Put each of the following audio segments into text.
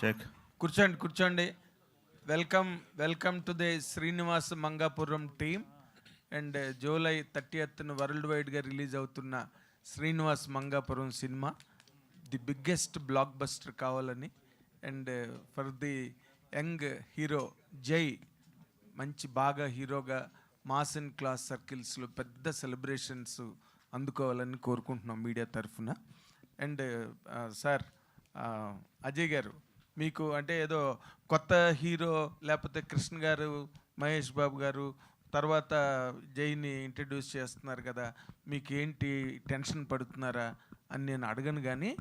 Check. కూర్చోండి. Welcome to the Srinivas Mangapuram team and July 30th world వైడ్గా release అవుతున్న శ్రీనివాస్ మంగాపురం సినిమా ది బిగ్గెస్ట్ బ్లాక్ బస్టర్ కావాలని and for the young hero Jai మంచి బాగా హీరోగా మాస్ అండ్ క్లాస్ సర్కిల్స్లో పెద్ద సెలబ్రేషన్స్ అందుకోవాలని కోరుకుంటున్నాం మీడియా తరఫున. అండ్ సార్ అజయ్ గారు, మీకు అంటే ఏదో కొత్త హీరో లేకపోతే కృష్ణ గారు, మహేష్ బాబు గారు తర్వాత జైని ఇంట్రడ్యూస్ చేస్తున్నారు కదా, మీకు ఏంటి టెన్షన్ పడుతున్నారా అని నేను అడగను. కానీ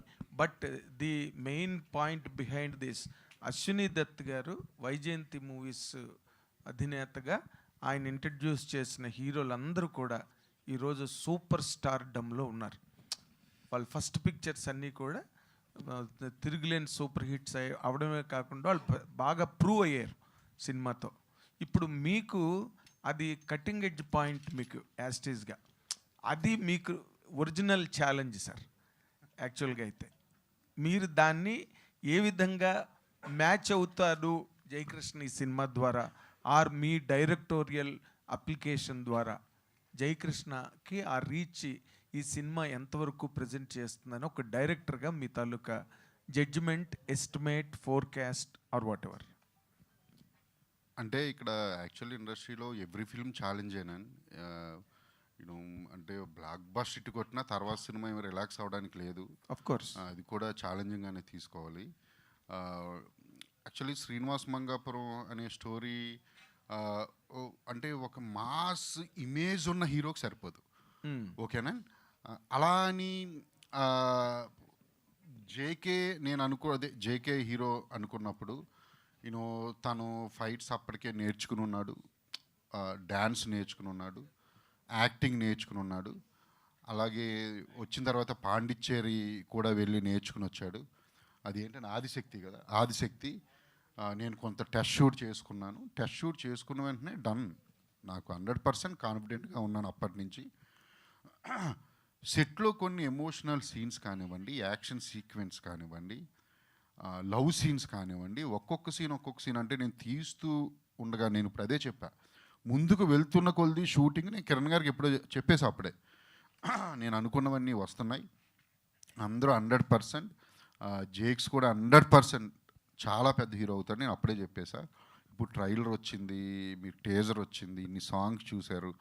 but the main point behind this, Ashwini Dutt గారు వైజయంతి మూవీస్ అధినేతగా ఆయన ఇంట్రడ్యూస్ చేసిన హీరోలందరూ కూడా ఈరోజు సూపర్ స్టార్డమ్లో ఉన్నారు. వాళ్ళ ఫస్ట్ పిక్చర్స్ అన్నీ కూడా తిరుగులేని సూపర్ హిట్స్ అవడమే కాకుండా వాళ్ళు బాగా ప్రూవ్ అయ్యారు సినిమాతో. ఇప్పుడు మీకు అది కటింగ్ ఎడ్జ్ పాయింట్, మీకు యాస్టేజ్గా అది మీకు ఒరిజినల్ ఛాలెంజ్ సార్. యాక్చువల్గా అయితే మీరు దాన్ని ఏ విధంగా మ్యాచ్ అవుతారు జయకృష్ణ ఈ సినిమా ద్వారా, ఆర్ మీ డైరెక్టోరియల్ అప్లికేషన్ ద్వారా జయకృష్ణకి ఆ రీచ్ ఈ సినిమా ఎంతవరకు ప్రజెంట్ చేస్తుందని ఒక డైరెక్టర్గా మీ తాలూకా judgement, estimate, forecast or whatever. అంటే ఇక్కడ యాక్చువల్లీ ఇండస్ట్రీలో ఎవ్రీ ఫిల్మ్ ఛాలెంజ్ అయినాను. యూనో అంటే బ్లాక్ బస్టర్ ఇటు కొట్టినా తర్వాత సినిమా ఏమి రిలాక్స్ అవ్వడానికి లేదు. ఆఫ్ కోర్స్ అది కూడా ఛాలెంజింగ్గానే తీసుకోవాలి. యాక్చువల్లీ శ్రీనివాస్ మంగాపురం అనే స్టోరీ అంటే ఒక మాస్ ఇమేజ్ ఉన్న హీరోకి సరిపోదు. ఓకేనా? అలా అని జేకే నేను అదే జేకే హీరో అనుకున్నప్పుడు యూనో తను ఫైట్స్ అప్పటికే నేర్చుకుని ఉన్నాడు, డ్యాన్స్ నేర్చుకుని ఉన్నాడు, యాక్టింగ్ నేర్చుకుని ఉన్నాడు. అలాగే వచ్చిన తర్వాత పాండిచ్చేరి కూడా వెళ్ళి నేర్చుకుని వచ్చాడు. అది ఏంటంటే ఆదిశక్తి కదా, ఆదిశక్తి. నేను కొంత టెస్ట్ షూట్ చేసుకున్నాను. టెస్ట్ షూట్ చేసుకున్న వెంటనే డన్. నాకు 100% కాన్ఫిడెంట్గా ఉన్నాను అప్పటి నుంచి. సెట్లో కొన్ని ఎమోషనల్ సీన్స్ కానివ్వండి, యాక్షన్ సీక్వెన్స్ కానివ్వండి, లవ్ సీన్స్ కానివ్వండి, ఒక్కొక్క సీన్ అంటే నేను తీస్తూ ఉండగా నేను ఇప్పుడు అదే చెప్పా, ముందుకు వెళ్తున్న కొద్ది షూటింగ్ నేను కిరణ్ గారికి ఎప్పుడో చెప్పేసి అప్పుడే నేను అనుకున్నవన్నీ వస్తున్నాయి. అందరూ 100%, జేక్స్ కూడా 100% చాలా పెద్ద హీరో అవుతాడు నేను అప్పుడే చెప్పేసా. ఇప్పుడు ట్రైలర్ వచ్చింది, మీ టేజర్ వచ్చింది, ఇన్ని సాంగ్స్ చూశారు.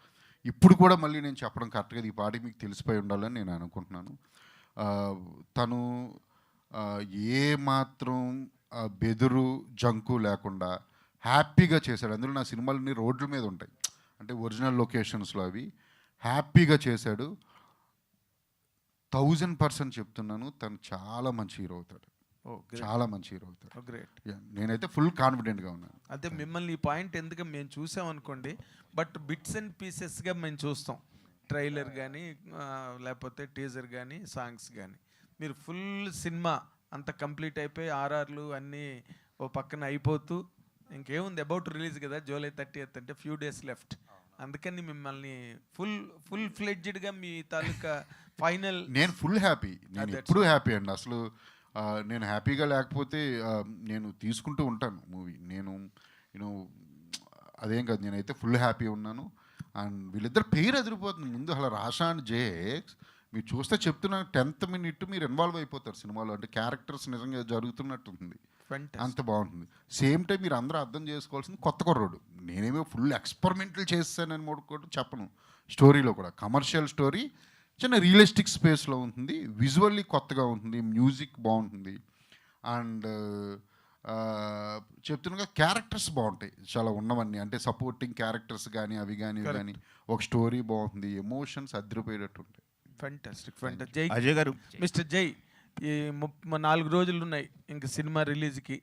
ఇప్పుడు కూడా మళ్ళీ నేను చెప్పడం కరెక్ట్గా ఈ పాటికి మీకు తెలిసిపోయి ఉండాలని నేను అనుకుంటున్నాను. తను ఏ మాత్రం బెదురు జంకు లేకుండా హ్యాపీగా చేశాడు. అందులో నా సినిమాలన్నీ రోడ్ల మీద ఉంటాయి, అంటే ఒరిజినల్ లొకేషన్స్లో అవి. హ్యాపీగా చేశాడు. 1000% చెప్తున్నాను, తను చాలా మంచి హీరో అవుతాడు. చాలా మంచి హీరో అవుతాడు. గ్రేట్. నేనైతే ఫుల్ కాన్ఫిడెంట్గా ఉన్నాను. అదే మిమ్మల్ని ఈ పాయింట్ ఎందుకు మేము చూసామనుకోండి, బట్ బిట్స్ అండ్ పీసెస్గా మేము చూస్తాం, ట్రైలర్ కానీ లేకపోతే టీజర్ కానీ సాంగ్స్ కానీ. మీరు ఫుల్ సినిమా అంత కంప్లీట్ అయిపోయి ఆర్ఆర్లు అన్నీ ఓ పక్కన అయిపోతూ ఇంకేముంది, అబౌట్ రిలీజ్ కదా జూలై 30th, అంటే ఫ్యూ డేస్ లెఫ్ట్. అందుకని మిమ్మల్ని ఫుల్ ఫ్లెడ్జ్డ్గా మీ తాలూకా ఫైనల్. నేను ఫుల్ హ్యాపీ, నేను ఎప్పుడూ హ్యాపీ అండి. అసలు నేను హ్యాపీగా లేకపోతే నేను తీసుకుంటూ ఉంటాను మూవీ. నేను అదేం కాదు, నేనైతే ఫుల్ హ్యాపీ ఉన్నాను. అండ్ వీళ్ళిద్దరు పేరు ఎదిరిపోతుంది ముందు. అలా రాషా అండ్ జేక్స్ మీరు చూస్తే చెప్తున్నా 10th minute మీరు ఇన్వాల్వ్ అయిపోతారు సినిమాలో. అంటే క్యారెక్టర్స్ నిజంగా జరుగుతున్నట్టుంది, అంత బాగుంటుంది. సేమ్ టైం మీరు అందరూ అర్థం చేసుకోవాల్సింది కొత్త కుర్రోడు. నేనేమో ఫుల్ ఎక్స్పెరిమెంటల్ చేస్తానని కూడా చెప్పను. స్టోరీలో కూడా కమర్షియల్ స్టోరీ, చిన్న రియలిస్టిక్ స్పేస్లో ఉంటుంది, విజువల్లీ కొత్తగా ఉంటుంది, మ్యూజిక్ బాగుంటుంది. అండ్ చెప్తున్నగా క్యారెక్టర్స్ బాగుంటాయి చాలా ఉన్నవన్నీ, అంటే సపోర్టింగ్ క్యారెక్టర్స్ కానీ అవి కానీ ఒక స్టోరీ బాగుంటుంది, ఎమోషన్స్ అదిరిపోయేటట్టు ఉంటాయి. ఫెంటాస్టిక్. జై అజయ్ గారు, మిస్టర్ జై, ఈ 4 రోజులు ఉన్నాయి ఇంక సినిమా రిలీజ్కి.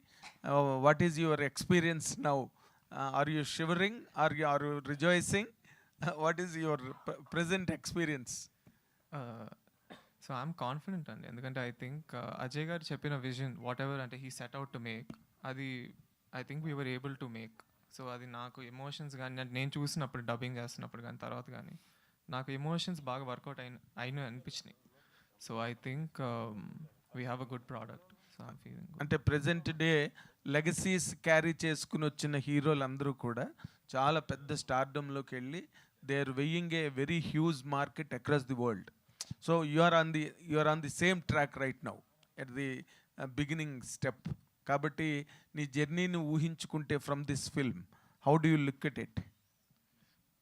What is your experience now? Are you shivering, are you rejoicing? What is your present experience? So I'm confident అండి, ఎందుకంటే ఐ థింక్ అజయ్ గారు చెప్పిన విజన్ వాట్ ఎవర్ అంటే he set out to make, అది I think we were able to make. So అది నాకు emotions కానీ నేను చూసినప్పుడు డబ్బింగ్ చేస్తున్నప్పుడు కానీ తర్వాత కానీ నాకు ఎమోషన్స్ బాగా వర్కౌట్ అయిన అనిపించినాయి. So I think we have a good product. So I'm feeling అంటే ప్రజెంట్ డే లెగసీస్ క్యారీ చేసుకుని వచ్చిన హీరోలు అందరూ కూడా చాలా పెద్ద స్టార్డమ్లోకి వెళ్ళి they are weighing a very huge market across the world. So you are on the same track right now at the beginning step. కాబట్టి నీ జర్నీని ఊహించుకుంటే from this film how do you look at it?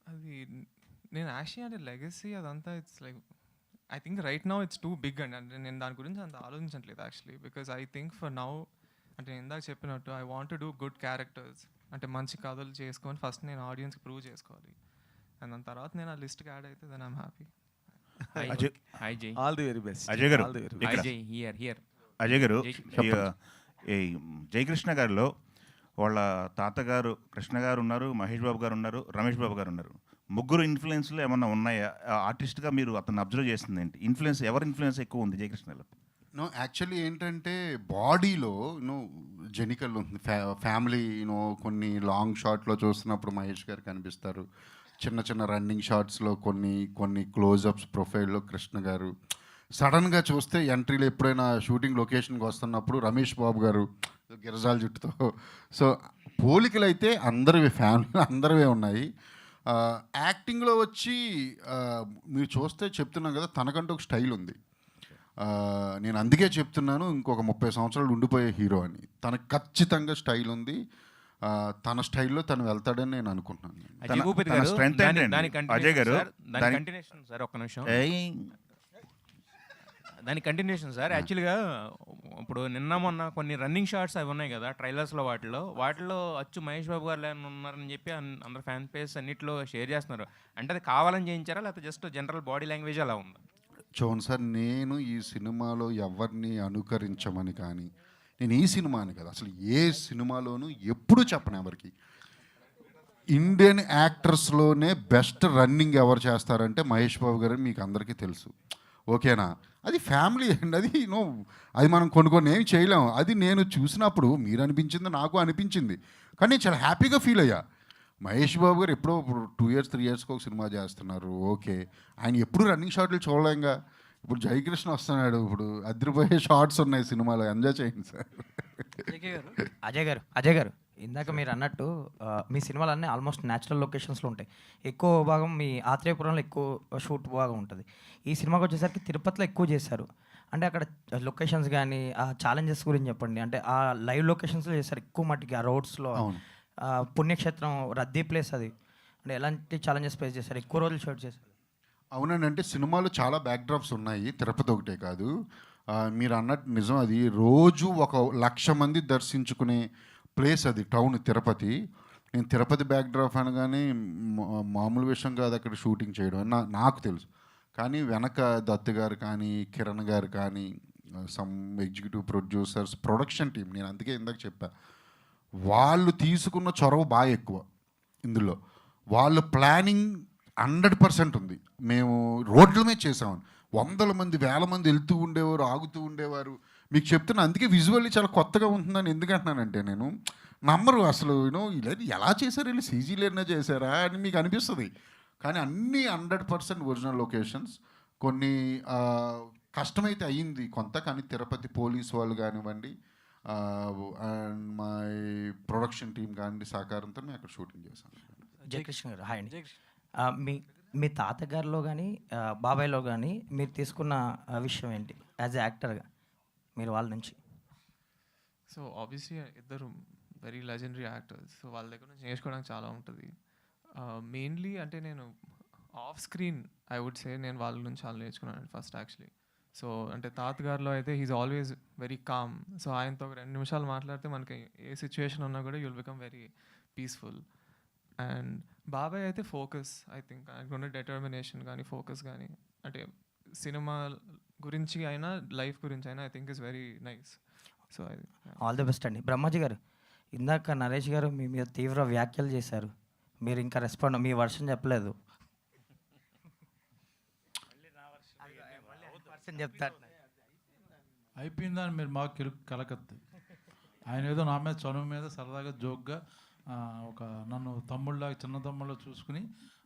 అది నేను actually అంటే legacy అదంతా it's like I think right now it's too big అండి. అంటే నేను దాని గురించి అంత ఆలోచించట్లేదు actually, because I think for now అంటే నేను ఇందాక చెప్పినట్టు I want to do good characters, అంటే మంచి కథలు చేసుకొని ఫస్ట్ నేను ఆడియన్స్కి ప్రూవ్ చేసుకోవాలి, అండ్ దాని తర్వాత నేను ఆ లిస్ట్కి యాడ్ అయితే దెన్ ఐమ్ హ్యాపీ. హాయ్ జై. All the very best. Ajay గారు, ఆల్ ది వెరీ హాయ్ జై. హియర్ అజయ్ గారు, జై. ఈ జయకృష్ణ గారిలో వాళ్ళ తాతగారు కృష్ణ గారు ఉన్నారు, మహేష్ బాబు గారు ఉన్నారు, రమేష్ బాబు గారు ఉన్నారు. ముగ్గురు ఇన్ఫ్లుయెన్స్లు ఏమన్నా ఉన్నాయా? ఆర్టిస్ట్గా మీరు అతను అబ్జర్వ్ చేస్తుంది ఏంటి? ఇన్ఫ్లుయెన్స్ ఎవరి ఇన్ఫ్లుయెన్స్ ఎక్కువ ఉంది జయకృష్ణలో? నో యాక్చువల్లీ ఏంటంటే బాడీలో జెనికల్ ఉంది. ఫ్యామిలీ కొన్ని లాంగ్ షాట్లో చూస్తున్నప్పుడు మహేష్ గారు కనిపిస్తారు. చిన్న చిన్న రన్నింగ్ షాట్స్లో కొన్ని క్లోజప్స్ ప్రొఫైల్లో కృష్ణ గారు. సడన్గా చూస్తే ఎంట్రీలో ఎప్పుడైనా షూటింగ్ లొకేషన్కి వస్తున్నప్పుడు రమేష్ బాబు గారు గిరజాల జుట్టుతో. సో పోలికలు అయితే అందరివి, ఫ్యామిలీ అందరివే ఉన్నాయి. యాక్టింగ్లో వచ్చి మీరు చూస్తే చెప్తున్నాం కదా, తనకంటూ ఒక స్టైల్ ఉంది. నేను అందుకే చెప్తున్నాను ఇంకొక 30 సంవత్సరాలు ఉండిపోయే హీరో అని. తనకు ఖచ్చితంగా స్టైల్ ఉంది. తన స్టైల్లో తను వెళ్తాడని నేను అనుకుంటున్నాను. అజయ్ భూపతి తన గారు, strength ఏంటండి? దాని అజయ్ గారు, దాని- కంటిన్యూషన్ సార్, ఒక్క నిమిషం. దాని కంటిన్యూషన్ సార్. యాక్చువల్గా ఇప్పుడు నిన్న మొన్న కొన్ని రన్నింగ్ షాట్స్ అవి ఉన్నాయి కదా ట్రైలర్స్లో, వాటిలో అచ్చు మహేష్ బాబు గారు ఉన్నారని చెప్పి అందరు ఫ్యాన్ పేజ్ అన్నింటిలో షేర్ చేస్తున్నారు. అంటే అది కావాలని చేయించారా, లేకపోతే జస్ట్ జనరల్ బాడీ లాంగ్వేజ్ అలా ఉందా? చూడండి సార్, నేను ఈ సినిమాలో ఎవరిని అనుకరించమని కానీ, నేను ఈ సినిమాని కదా అసలు ఏ సినిమాలోనూ ఎప్పుడూ చెప్పను ఎవరికి. ఇండియన్ యాక్టర్స్లోనే బెస్ట్ రన్నింగ్ ఎవరు చేస్తారంటే మహేష్ బాబు గారు, మీకు అందరికీ తెలుసు. ఓకేనా? అది ఫ్యామిలీ అండి, అది మనం కొన్ని ఏమి చేయలేము. అది నేను చూసినప్పుడు మీరు అనిపించింది, నాకు అనిపించింది, కానీ నేను చాలా హ్యాపీగా ఫీల్ అయ్యా. మహేష్ బాబు గారు ఎప్పుడో 2 years 3 yearsకి ఒక సినిమా చేస్తున్నారు. ఓకే, ఆయన ఎప్పుడు రన్నింగ్ షాట్లు చూడలేంగా. ఇప్పుడు జయకృష్ణ వస్తున్నాడు, ఇప్పుడు అదిరిపోయే షార్ట్స్ ఉన్నాయి సినిమాలో, ఎంజాయ్ చేయండి సార్. అజయ్ గారు ఇందాక మీరు అన్నట్టు మీ సినిమాలన్నీ ఆల్మోస్ట్ న్యాచురల్ లొకేషన్స్లో ఉంటాయి. ఎక్కువ భాగం మీ ఆత్రేయపురంలో ఎక్కువ షూట్ భాగం ఉంటుంది. ఈ సినిమాకి వచ్చేసరికి తిరుపతిలో ఎక్కువ చేశారు. అంటే అక్కడ లొకేషన్స్ కానీ ఆ ఛాలెంజెస్ గురించి చెప్పండి. అంటే ఆ లైవ్ లొకేషన్స్లో చేశారు ఎక్కువ మట్టికి, ఆ రోడ్స్లో. పుణ్యక్షేత్రం, రద్దీ ప్లేస్ అది. అంటే ఎలాంటి ఛాలెంజెస్ ఫేస్ చేశారు? ఎక్కువ రోజులు షూట్ చేశారు. అవునండి, అంటే సినిమాలో చాలా బ్యాక్డ్రాప్స్ ఉన్నాయి, తిరుపతి ఒకటే కాదు. మీరు అన్నట్టు నిజం, అది రోజు 1,00,000 మంది దర్శించుకునే ప్లేస్ అది, టౌన్ తిరుపతి. నేను తిరుపతి బ్యాక్డ్రాప్ అనగానే మామూలు విషయం కాదు అక్కడ షూటింగ్ చేయడం అని నాకు తెలుసు. కానీ వెనక దత్తు గారు కానీ, కిరణ్ గారు కానీ, some executive producers, production team, నేను అందుకే ఇందాక చెప్పా, వాళ్ళు తీసుకున్న చొరవ బాగా ఎక్కువ ఇందులో. వాళ్ళ ప్లానింగ్ 100% ఉంది. మేము రోడ్ల మీద చేసామని 100 మంది 1000 మంది వెళ్తూ ఉండేవారు, ఆగుతూ ఉండేవారు. మీకు చెప్తున్నా, అందుకే విజువల్లీ చాలా కొత్తగా ఉంటుందని ఎందుకంటున్నానంటే, నేను నమ్మరు అసలు ఇలా ఎలా చేశారు, వీళ్ళు సీజీలేనా చేశారా అని మీకు అనిపిస్తుంది. కానీ అన్నీ 100% ఒరిజినల్ లొకేషన్స్. కొన్ని కష్టమైతే అయ్యింది కొంత, కానీ తిరుపతి పోలీస్ వాళ్ళు కానివ్వండి, అండ్ మా ప్రొడక్షన్ టీం కానివ్వండి సహకారంతో మేము అక్కడ షూటింగ్ చేశాం. జయకృష్ణ గారు హాయ్ అండి. మీ తాతగారిలో కానీ బాబాయ్లో కానీ మీరు తీసుకున్న విషయం ఏంటి యాజ్ ఎ యాక్టర్గా మీరు వాళ్ళ నుంచి? సో ఆబ్వియస్లీ ఇద్దరు వెరీ లెజెండరీ యాక్టర్స్, సో వాళ్ళ దగ్గర నుంచి నేర్చుకోవడానికి చాలా ఉంటుంది. మెయిన్లీ అంటే నేను off screen I would say నేను వాళ్ళ నుంచి చాలా నేర్చుకున్నాను ఫస్ట్ యాక్చువల్లీ. సో అంటే తాతగారిలో అయితే he's always very calm. So ఆయనతో ఒక 2 నిమిషాలు మాట్లాడితే మనకి ఏ సిచ్యువేషన్ ఉన్నా కూడా you'll become very peaceful. And బాబాయ్ అయితే ఫోకస్, ఐ థింక్ ఆయనకున్న డెటర్మినేషన్ కానీ ఫోకస్ కానీ, అంటే సినిమా గురించి అయినా లైఫ్ గురించి అయినా I think is very nice. So all the best అండి. బ్రహ్మాజీ గారు, ఇందాక నరేష్ గారు మీ మీద తీవ్ర వ్యాఖ్యలు చేశారు, మీరు ఇంకా రెస్పాండ్, మీ వర్షన్ చెప్పలేదు. చెప్తారు అయిపోయిందని మీరు మాకు కలకద్దు. ఆయన ఏదో నా మీద చనువు మీద సరదాగా జోక్గా ఒక నన్ను తమ్ముళ్ళగా చిన్న తమ్ముళ్ళ చూసుకుని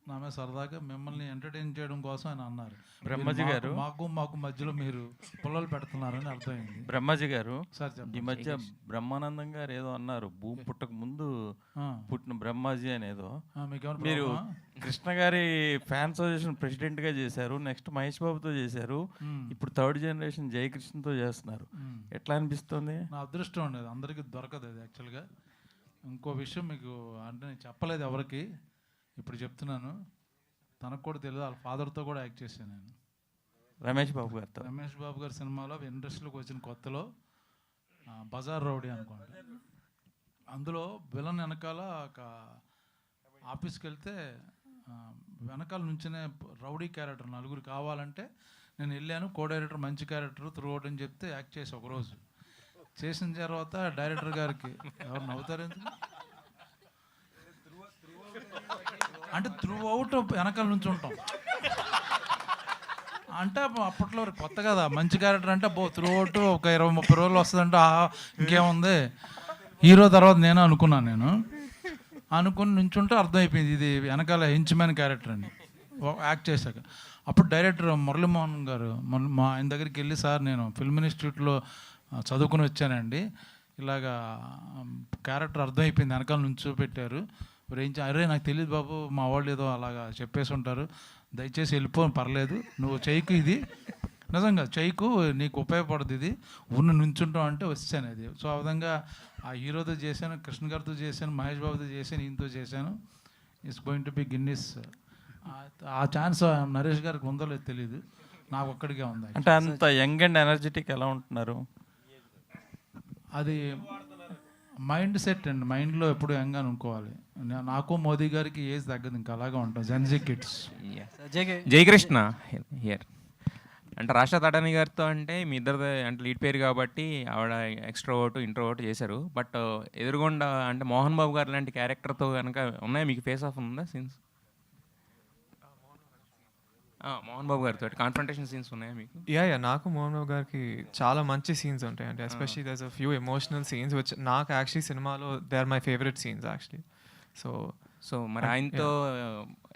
నా మీద సరదాగా మిమ్మల్ని ఎంటర్టైన్ చేయడం కోసం ఆయన అన్నారు. బ్రహ్మజీ గారు, మాకు మధ్యలో మీరు పుల్లలు పెడుతున్నారని అర్థమైంది. బ్రహ్మజీ గారు, సార్ ఈ చెప్పండి. మధ్య బ్రహ్మానందం గారు ఏదో అన్నారు, భూమి పుట్టక ముందు పుట్టిన బ్రహ్మాజీ అనేదో. మీకేమైనా మీరు ప్రాబ్లమా? కృష్ణ గారి ఫ్యాన్ అసోసియేషన్ ప్రెసిడెంట్ గా చేశారు, నెక్స్ట్ మహేష్ బాబుతో చేశారు, ఇప్పుడు థర్డ్ జనరేషన్ జయకృష్ణతో చేస్తున్నారు. ఎట్లా అనిపిస్తుంది? నా అదృష్టం ఉండేది, అందరికీ దొరకదు అది యాక్చువల్గా. ఇంకో విషయం మీకు అంటే నేను చెప్పలేదు ఎవరికి, ఇప్పుడు చెప్తున్నాను. తనకు కూడా తెలియదు, వాళ్ళ ఫాదర్తో కూడా యాక్ట్ చేశాను నేను. రమేష్ బాబు గారితో. రమేష్ బాబు గారి సినిమాలో ఇండస్ట్రీలోకి వచ్చిన కొత్తలో బజార్ రౌడీ అనుకోండి, అందులో విలన్ వెనకాల ఒక ఆఫీస్కి వెళ్తే వెనకాల నుంచినే రౌడీ క్యారెక్టర్ నలుగురు కావాలంటే నేను వెళ్ళాను. కో డైరెక్టర్ మంచి క్యారెక్టర్ త్రూ అవుట్ అని చెప్తే యాక్ట్ చేసి ఒకరోజు చేసిన తర్వాత డైరెక్టర్ గారికి ఎవరు నవ్వుతారు ఎందుకు అంటే త్రూ అవుట్ వెనకాల నుంచి ఉంటాం అంటే అప్పట్లో కొత్త కదా మంచి క్యారెక్టర్ అంటే త్రూ అవుట్ ఒక 20-30 రోజులు వస్తుందంటే ఇంకేముంది హీరో. తర్వాత నేను అనుకుని నుంచుంటే అర్థమైపోయింది ఇది వెనకాల హెంచ్మ్యాన్ క్యారెక్టర్ అని యాక్ట్ చేశాక. అప్పుడు డైరెక్టర్ మురళీమోహన్ గారు మా ఆయన దగ్గరికి వెళ్ళి, సార్ నేను ఫిల్మ్ ఇన్స్టిట్యూట్లో చదువుకుని వచ్చానండి, ఇలాగా క్యారెక్టర్ అర్థమైపోయింది వెనకాల నుంచో పెట్టారు, అరే నాకు తెలియదు బాబు, మా వాళ్ళు ఏదో అలాగా చెప్పేసి ఉంటారు, దయచేసి వెళ్ళిపో, పర్లేదు నువ్వు చెయ్యకు, ఇది నిజంగా చెయ్యకు, నీకు ఉపయోగపడుతుంది, ఇది ఉన్న నుంచుంటాం అంటే వచ్చాను అది. సో ఆ విధంగా ఆ హీరోతో చేశాను, కృష్ణ గారితో చేశాను, మహేష్ బాబుతో చేశాను, ఈయనతో చేశాను. It's going to be Guinness. ఆ ఛాన్స్ నరేష్ గారికి ఉందో లేదో తెలియదు, నాకు ఒక్కడికే ఉంది. అంటే అంత యంగ్ అండ్ ఎనర్జెటిక్ ఎలా ఉంటున్నారు? అది మైండ్ సెట్ అండి, మైండ్లో ఎప్పుడు యంగ్ అని అనుకోవాలి. నాకు మోదీ గారికి ఏజ్ తగ్గదు, ఇంకా అలాగా ఉంటాం జెన్జీ కిడ్స్. జయకృష్ణ హియర్. అంటే రాష్ట్ర తడాని గారితో అంటే మీ ఇద్దరు అంటే లీడ్ పేరు కాబట్టి ఆవిడ ఎక్స్ట్రోవర్ట్ ఇంట్రోవర్ట్ చేశారు. బట్ ఎదురుగుండా అంటే మోహన్ బాబు గారు లాంటి క్యారెక్టర్తో కనుక ఉన్నాయా మీకు? ఫేస్ ఆఫ్ ఉందా సీన్స్? మోహన్ బాబు గారితో కాన్ఫ్రంటేషన్ సీన్స్ ఉన్నాయా మీకు? యా నాకు మోహన్ బాబు గారికి చాలా మంచి సీన్స్ ఉంటాయి అంటే especially there's a few emotional scenes which నాకు యాక్చువల్లీ సినిమాలో they are my favourite scenes actually. So మరి ఆయనతో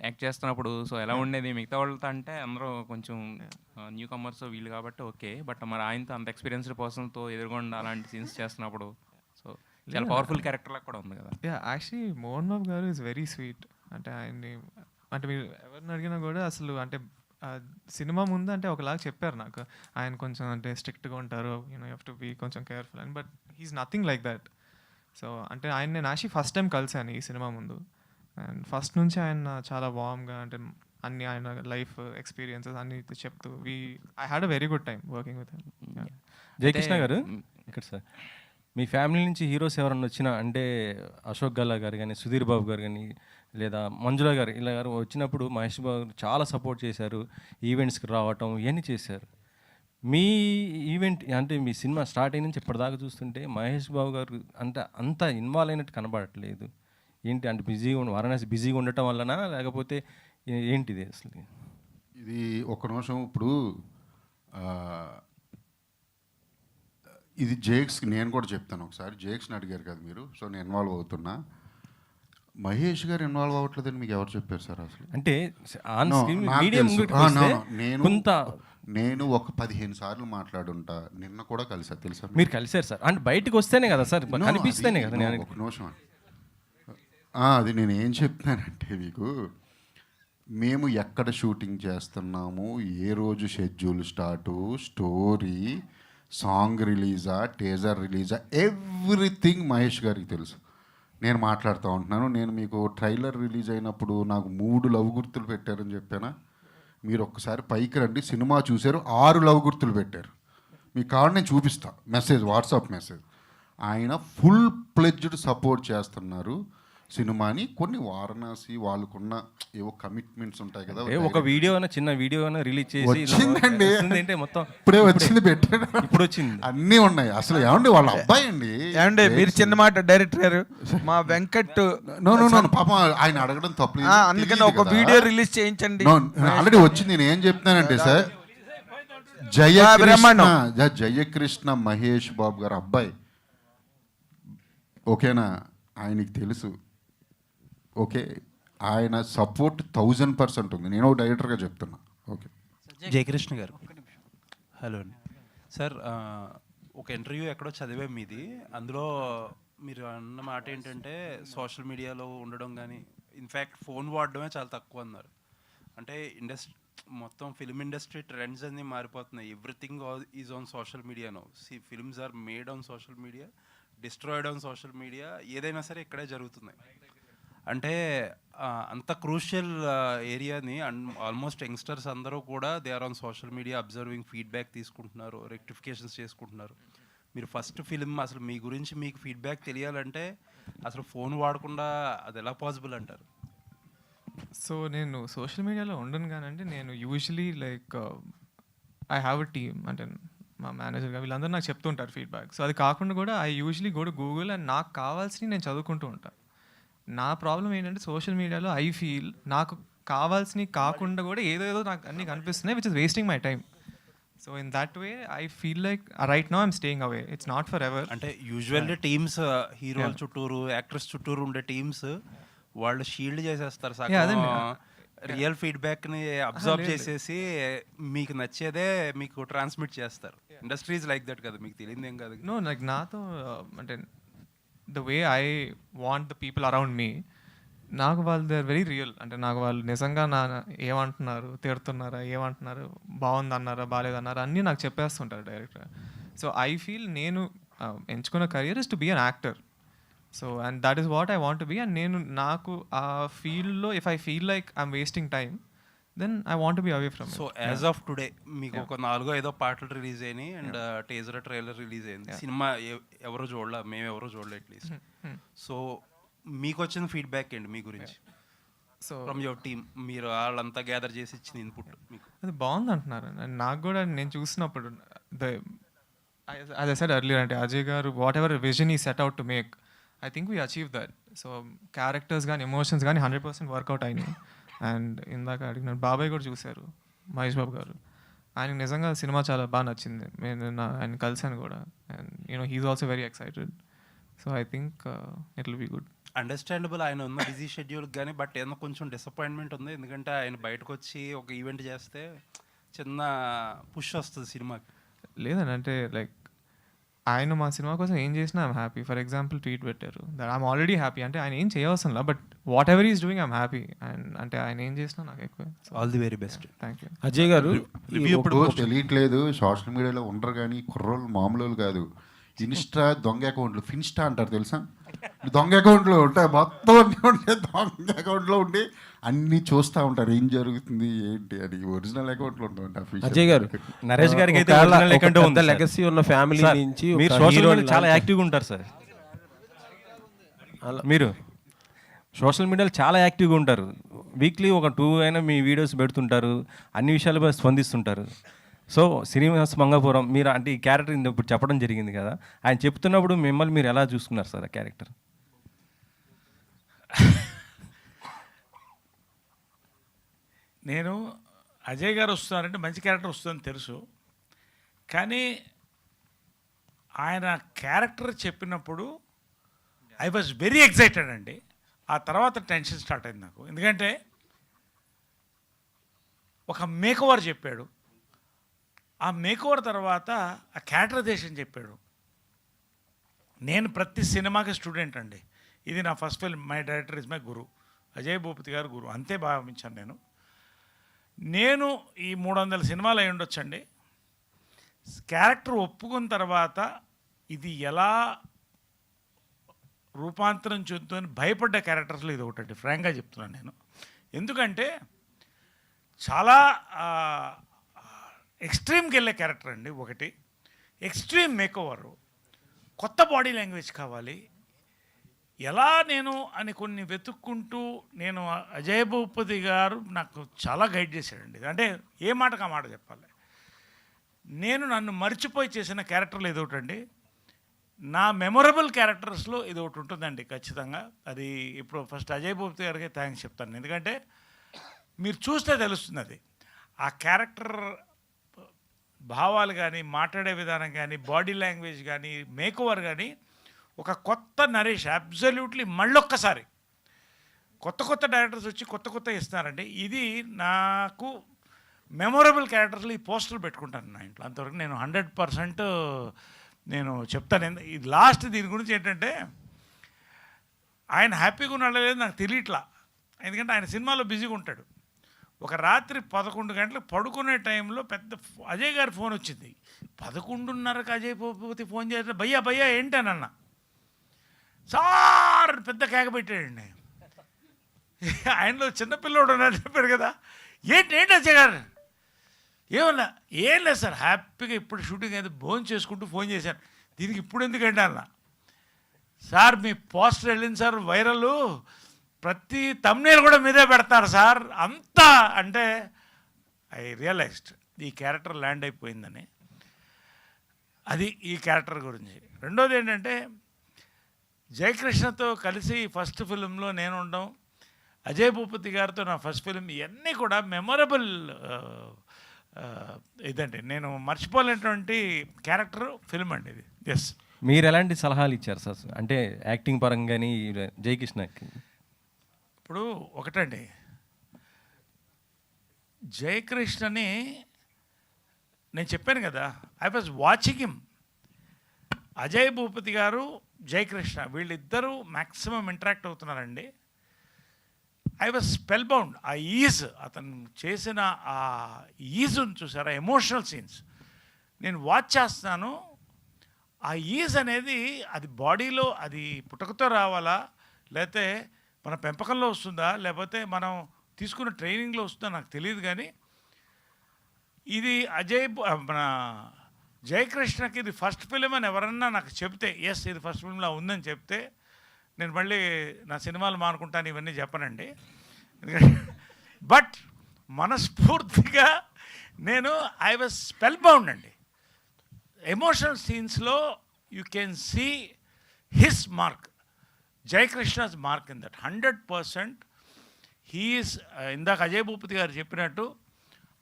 యాక్ట్ చేస్తున్నప్పుడు సో ఎలా ఉండేది? మిగతా వాళ్ళతో అంటే అందరూ కొంచెం న్యూ కమర్స్ వీళ్ళు కాబట్టి ఓకే, బట్ మరి ఆయనతో అంత ఎక్స్పీరియన్స్డ్ పర్సన్తో ఎదురుగుండా అలాంటి సీన్స్ చేస్తున్నప్పుడు సో చాలా పవర్ఫుల్ క్యారెక్టర్ లాగా కూడా ఉంది కదా. యా యాక్చువల్లీ మోహన్ బాబు గారు ఇస్ వెరీ స్వీట్. అంటే ఆయన్ని అంటే మీరు ఎవరిని అడిగినా కూడా అసలు అంటే సినిమా ముందు అంటే ఒకలాగా చెప్పారు నాకు, ఆయన కొంచెం అంటే స్ట్రిక్ట్గా ఉంటారు, యూ హ్యావ్ టు బీ కొంచెం కేర్ఫుల్ అని, but he's nothing like that. So అంటే ఆయన నేను యాక్చువల్లీ ఫస్ట్ టైం కలిసాను ఈ సినిమా ముందు, అండ్ ఫస్ట్ నుంచి ఆయన చాలా వార్మ్గా అంటే అన్ని ఆయన లైఫ్ ఎక్స్పీరియన్సెస్ అన్ని చెప్తూ I had a very good time working with him. Jayakrishna గారు ఇక్కడ సార్, మీ ఫ్యామిలీ నుంచి హీరోస్ ఎవరన్నా వచ్చినా అంటే అశోక్ గల్లా గారు కానీ, సుధీర్ బాబు గారు కానీ, లేదా మంజుల గారు ఇలా గారు వచ్చినప్పుడు మహేష్ బాబు గారు చాలా సపోర్ట్ చేశారు, ఈవెంట్స్కి రావటం ఇవన్నీ చేశారు. మీ ఈవెంట్ అంటే మీ సినిమా స్టార్ట్ అయిన నుంచి ఇప్పటిదాకా చూస్తుంటే మహేష్ బాబు గారు అంటే అంత ఇన్వాల్వ్ అయినట్టు కనబడట్లేదు. ఏంటి అంటే బిజీగా వారణాసి బిజీగా ఉండటం వలన లేకపోతే ఏంటిది అసలు? ఇది ఒక నిమిషం. ఇప్పుడు ఇది జేక్స్కి నేను కూడా చెప్తాను ఒకసారి. జేక్స్ని అడిగారు కదా మీరు, సో నేను ఇన్వాల్వ్ అవుతున్నా. మహేష్ గారు ఇన్వాల్వ్ అవ్వట్లేదని మీకు ఎవరు చెప్పారు సార్ అసలు? అంటే నేను ఒక 15 సార్లు మాట్లాడుంటా, నిన్న కూడా కలిసా తెలుసా? మీరు కలిసారు సార్, అంటే బయటకు వస్తేనే కదా సార్ కనిపిస్తేనే కదా. ఒక నిమిషం, అది నేను ఏం చెప్తానంటే మీకు, మేము ఎక్కడ షూటింగ్ చేస్తున్నాము, ఏ రోజు షెడ్యూల్ స్టార్టు, స్టోరీ, సాంగ్ రిలీజా, టీజర్ రిలీజా, ఎవ్రీథింగ్ మహేష్ గారికి తెలుసు. నేను మాట్లాడుతూ ఉంటున్నాను. నేను మీకు ట్రైలర్ రిలీజ్ అయినప్పుడు నాకు 3 లవ్ గుర్తులు పెట్టారని చెప్పానా? మీరు ఒక్కసారి పైకి రండి, సినిమా చూశారు, 6 లవ్ గుర్తులు పెట్టారు. మీకు కావాలి నేను చూపిస్తా, మెసేజ్, వాట్సాప్ మెసేజ్. ఆయన ఫుల్ ప్లెడ్జ్డ్ సపోర్ట్ చేస్తున్నారు సినిమాని. కొన్ని వారణాసి వాళ్ళకున్న ఏవో కమిట్మెంట్స్ ఉంటాయి కదా, ఒక వీడియో చిన్న వీడియో రిలీజ్ చేసి వచ్చిందండి, అంటే మొత్తం ఇప్పుడే వచ్చింది, పెట్టాడు, ఇప్పుడు వచ్చింది, అన్నీ ఉన్నాయి. అసలు ఏమండి వాళ్ళ అబ్బాయి అండి, ఏమండి మీరు చిన్న మాట డైరెక్టర్ గారు, మా వెంకట్ పాప ఆయన అడగడం తప్పలేదు, అందుకని ఒక వీడియో రిలీజ్ చేయించండి. ఆల్రెడీ వచ్చింది. నేను ఏం చెప్తున్నానంటే సార్, జయకృష్ణ మహేష్ బాబు గారు అబ్బాయి, ఓకేనా? ఆయనకి తెలుసు ఓకే, ఆయన సపోర్ట్ 1000% ఉంది. నేను డైరెక్టర్గా చెప్తున్నా. ఓకే, జయకృష్ణ గారు, హలో అండి సార్. ఒక ఇంటర్వ్యూ ఎక్కడో చదివే మీది, అందులో మీరు అన్న మాట ఏంటంటే సోషల్ మీడియాలో ఉండడం కానీ ఇన్ఫ్యాక్ట్ ఫోన్ వాడడమే చాలా తక్కువ అన్నారు. అంటే మొత్తం ఫిల్మ్ ఇండస్ట్రీ ట్రెండ్స్ అన్నీ మారిపోతున్నాయి. Everything is on social media no. Films are made on social media, destroyed on social media. ఏదైనా సరే ఇక్కడే జరుగుతున్నాయి. అంటే అంత క్రూషియల్ ఏరియాని ఆల్మోస్ట్ యంగ్స్టర్స్ అందరూ కూడా they are on social media observing, feedback తీసుకుంటున్నారు, రెక్టిఫికేషన్స్ చేసుకుంటున్నారు. మీరు ఫస్ట్ ఫిల్మ్ అసలు మీ గురించి మీకు ఫీడ్బ్యాక్ తెలియాలంటే అసలు ఫోన్ వాడకుండా అది ఎలా పాసిబుల్ అంటారు? సో నేను సోషల్ మీడియాలో ఉండను కానంటే నేను usually like I have a team, అంటే మా మేనేజర్గా వీళ్ళందరూ నాకు చెప్తుంటారు ఫీడ్బ్యాక్. సో అది కాకుండా కూడా I usually go to Google and నాకు కావాల్సినవి నేను చదువుకుంటూ ఉంటాను. నా ప్రాబ్లం ఏంటంటే సోషల్ మీడియాలో ఐ ఫీల్ నాకు కావాల్సినవి కాకుండా కూడా ఏదో నాకు అన్నీ కనిపిస్తున్నాయి, which is wasting my time. So in that way I feel like right now I'm staying away, it's not for ever. అంటే యూజువల్లీ టీమ్స్ హీరోల చుట్టూరు, యాక్ట్రెస్ చుట్టూరు ఉండే టీమ్స్ వాళ్ళు షీల్డ్ చేసేస్తారు రియల్ ఫీడ్బ్యాక్ని అబ్జర్వ్ చేసేసి మీకు నచ్చేదే మీకు ట్రాన్స్మిట్ చేస్తారు. ఇండస్ట్రీస్ లైక్ దట్ కదా, మీకు తెలియదు ఏం కాదు. నో లైక్ నాతో అంటే the way I want the people around me, నాకు వాళ్ళు దే ఆర్ వెరీ రియల్. అంటే నాకు వాళ్ళు నిజంగా ఏమంటున్నారు, తిడుతున్నారా, ఏమంటున్నారు, బాగుందన్నారా, బాగాలేదన్నారా అన్నీ నాకు చెప్పేస్తుంటారు డైరెక్ట్గా. సో ఐ ఫీల్ నేను ఎంచుకున్న career is to be an actor. So and that is what I want to be. And నేను నాకు ఆ ఫీల్డ్లో if I feel like I'm wasting time then I want be away from. So as of today మీకు ఒక 4 పాటలు release అయినాయి and teaser trailer release అయింది. సినిమా ఎవరో చూడలే, మేము ఎవరో చూడలే అట్లీస్ట్. సో మీకు వచ్చిన ఫీడ్బ్యాక్ ఏంటి మీ గురించి? సో ఫ్రమ్ యువర్ టీమ్, మీరు వాళ్ళంతా గ్యాదర్ చేసి ఇచ్చిన ఇన్పుట్ మీకు అది బాగుంది అంటున్నారు. అండ్ నాకు కూడా నేను చూసినప్పుడు as I said earlier, అంటే అజయ్ గారు వాట్ ఎవర్ విజన్ ఈ set out to make, I think we achieve that. So characters కానీ ఎమోషన్స్ కానీ 100% వర్కౌట్ అయినాయి. అండ్ ఇందాక అడిగినారు బాబాయ్ కూడా చూశారు, మహేష్ బాబు గారు. ఆయనకు నిజంగా సినిమా చాలా బాగా నచ్చింది. నేను ఆయన కలిసాను కూడా. And you know he's also very excited. So I think it will be good. Understandable ఆయన ఉన్న బిజీ షెడ్యూల్ కానీ, బట్ ఏదో కొంచెం డిసప్పాయింట్మెంట్ ఉంది. ఎందుకంటే ఆయన బయటకు వచ్చి ఒక ఈవెంట్ చేస్తే చిన్న పుష్ వస్తుంది సినిమాకి. లేదండి, అంటే లైక్ ఆయన మా సినిమా కోసం ఏం చేసినా I'm happy. For example tweet పెట్టారు దట్ ఐమ్ ఆల్రెడీ హ్యాపీ. అంటే ఆయన ఏం చేయవసరంలా, but whatever is doing I'm happy. And అంటే ఆయన ఏం చేసినా నాకు ఎక్కువ. All the very best. Thank you. Ajay గారు, ఇప్పుడు తెలియట్లేదు, సోషల్ మీడియాలో ఉండరు కానీ కుర్రోళ్ళు మామూలు కాదు. ఇన్స్టా దొంగ అకౌంట్లు, ఫిన్స్టా అంటారు తెలుసా? దొంగ అకౌంట్లో ఉంటాయి, మొత్తం అన్నీ ఉంటాయి. దొంగ అకౌంట్లో ఉండి అన్నీ చూస్తూ ఉంటారు ఏం జరుగుతుంది ఏంటి అని. ఒరిజినల్ అకౌంట్లో ఉంటాయి. అజయ్ గారు, నరేష్ గారికి అయితే లెగసీ ఉన్న ఫ్యామిలీ నుంచి మీరు సోషల్ మీడియాలో చాలా యాక్టివ్గా ఉంటారు సార్. మీరు సోషల్ మీడియాలో చాలా యాక్టివ్గా ఉంటారు. వీక్లీ ఒక 2 అయినా మీ వీడియోస్ పెడుతుంటారు, అన్ని విషయాలపై స్పందిస్తుంటారు. సో శ్రీనివాస్ మంగాపురం మీరు అంటే ఈ క్యారెక్టర్ ఇప్పుడు చెప్పడం జరిగింది కదా, ఆయన చెప్తున్నప్పుడు మిమ్మల్ని మీరు ఎలా చూసుకున్నారు సార్ ఆ క్యారెక్టర్? నేను అజయ్ గారు వస్తున్నారంటే మంచి క్యారెక్టర్ వస్తుందని తెలుసు, కానీ ఆయన క్యారెక్టర్ చెప్పినప్పుడు ఐ వాజ్ వెరీ ఎక్సైటెడ్ అండి. ఆ తర్వాత టెన్షన్ స్టార్ట్ అయింది నాకు. ఎందుకంటే ఒక మేకోవర్ చెప్పాడు, ఆ మేకోవర్ తర్వాత ఆ క్యారెక్టరైజేషన్ చెప్పాడు. నేను ప్రతి సినిమాకి స్టూడెంట్ అండి. ఇది నా first film, my director is my guru, Ajay Bhupathi గారు గురు, అంతే భావించాను నేను ఈ 300 సినిమాలు అయి ఉండొచ్చండి. క్యారెక్టర్ ఒప్పుకున్న తర్వాత ఇది ఎలా రూపాంతరం చెందుతుందని భయపడ్డ క్యారెక్టర్స్లో ఇది ఒకటి ఫ్రాంక్గా చెప్తున్నాను నేను. ఎందుకంటే చాలా ఎక్స్ట్రీమ్కి వెళ్ళే క్యారెక్టర్ అండి. ఒకటి ఎక్స్ట్రీమ్ మేకోవర్, కొత్త బాడీ లాంగ్వేజ్ కావాలి, ఎలా నేను అని కొన్ని వెతుక్కుంటూ నేను అజయ్ భూపతి గారు నాకు చాలా గైడ్ చేశాడండి. అంటే ఏ మాటకు ఆ మాట చెప్పాలి. నేను నన్ను మర్చిపోయి చేసిన క్యారెక్టర్లు ఇది ఒకటండి. నా మెమొరబుల్ క్యారెక్టర్స్లో ఇది ఒకటి ఉంటుందండి ఖచ్చితంగా. అది ఇప్పుడు ఫస్ట్ అజయ్ భూపతి గారికి థ్యాంక్స్ చెప్తాను, ఎందుకంటే మీరు చూస్తే తెలుస్తుంది అది. ఆ క్యారెక్టర్ భావాలు కానీ, మాట్లాడే విధానం కానీ, బాడీ లాంగ్వేజ్ కానీ, మేకోవర్ కానీ ఒక కొత్త నరేష్, అబ్జల్యూట్లీ మళ్ళొక్కసారి కొత్త డైరెక్టర్స్ వచ్చి కొత్త ఇస్తున్నారండి. ఇది నాకు మెమొరబుల్ క్యారెక్టర్స్లో ఈ పోస్టర్లు పెట్టుకుంటాను నా ఇంట్లో. అంతవరకు నేను 100% నేను చెప్తాను. ఇది లాస్ట్ దీని గురించి ఏంటంటే, ఆయన హ్యాపీగా ఉన్నాడో లేదో నాకు తెలియట్లా, ఎందుకంటే ఆయన సినిమాలో బిజీగా ఉంటాడు. ఒక రాత్రి 11 గంటలకు పడుకునే టైంలో అజయ్ గారి ఫోన్ వచ్చింది. 11:30కి అజయ్ భూపతి ఫోన్ చేస్తే భయ్యా ఏంటనన్నా, సార్ పెద్ద కేక పెట్టాడండి. ఆయనలో చిన్నపిల్లోడు ఉన్నాడు చెప్పారు కదా, ఏంటి అజయ్ గారు ఏమన్నా, ఏం లేదు సార్ హ్యాపీగా ఇప్పుడు షూటింగ్ అయితే భోజనం చేసుకుంటూ ఫోన్ చేశాను. దీనికి ఇప్పుడు ఎందుకంటే అన్న, సార్ మీ పోస్టర్ వెళ్ళింది సార్ వైరల్, ప్రతి తమ్నేల్ కూడా మీదే పెడతారు సార్ అంతా. అంటే ఐ రియలైజ్డ్ ఈ క్యారెక్టర్ ల్యాండ్ అయిపోయిందని. అది ఈ క్యారెక్టర్ గురించి. రెండోది ఏంటంటే, జయకృష్ణతో కలిసి ఫస్ట్ ఫిలింలో నేను ఉండడం, అజయ్ భూపతి గారితో నా ఫస్ట్ ఫిలిం, ఇవన్నీ కూడా మెమొరబుల్ ఇదండి. నేను మర్చిపోలేనటువంటి క్యారెక్టర్ ఫిల్మ్ అండి ఇది. ఎస్. మీరు ఎలాంటి సలహాలు ఇచ్చారు సార్, అంటే యాక్టింగ్ పరంగా కానీ జయకృష్ణకి? ఇప్పుడు ఒకటండి, జయకృష్ణని నేను చెప్పాను కదా, I was watching him. Ajay Bhupathi గారు, జయకృష్ణ వీళ్ళిద్దరూ మ్యాక్సిమం ఇంటరాక్ట్ అవుతున్నారండి. I was spellbound. ఆ ఈజ్, అతను చేసిన ఆ ఈజుని చూసారా, ఎమోషనల్ సీన్స్ నేను వాచ్ చేస్తున్నాను. ఆ ఈజ్ అనేది అది బాడీలో అది పుట్టుకతో రావాలా, లేకపోతే మన పెంపకంలో వస్తుందా, లేకపోతే మనం తీసుకున్న ట్రైనింగ్లో వస్తుందా నాకు తెలియదు. కానీ ఇది మన జయకృష్ణకి ఇది ఫస్ట్ ఫిలిం అని ఎవరన్నా నాకు చెప్తే, ఎస్ ఇది ఫస్ట్ ఫిలింలో ఉందని చెప్తే, నేను మళ్ళీ నా సినిమాలు మానుకుంటాను ఇవన్నీ చెప్పనండి. బట్ మనస్ఫూర్తిగా నేను ఐ వాజ్ స్పెల్ బౌండ్ అండి. ఎమోషనల్ సీన్స్లో you can see his mark, జయకృష్ణస్ మార్క్ ఇన్ దట్ 100%. హీఈస్ ఇందాక అజయ్ భూపతి గారు చెప్పినట్టు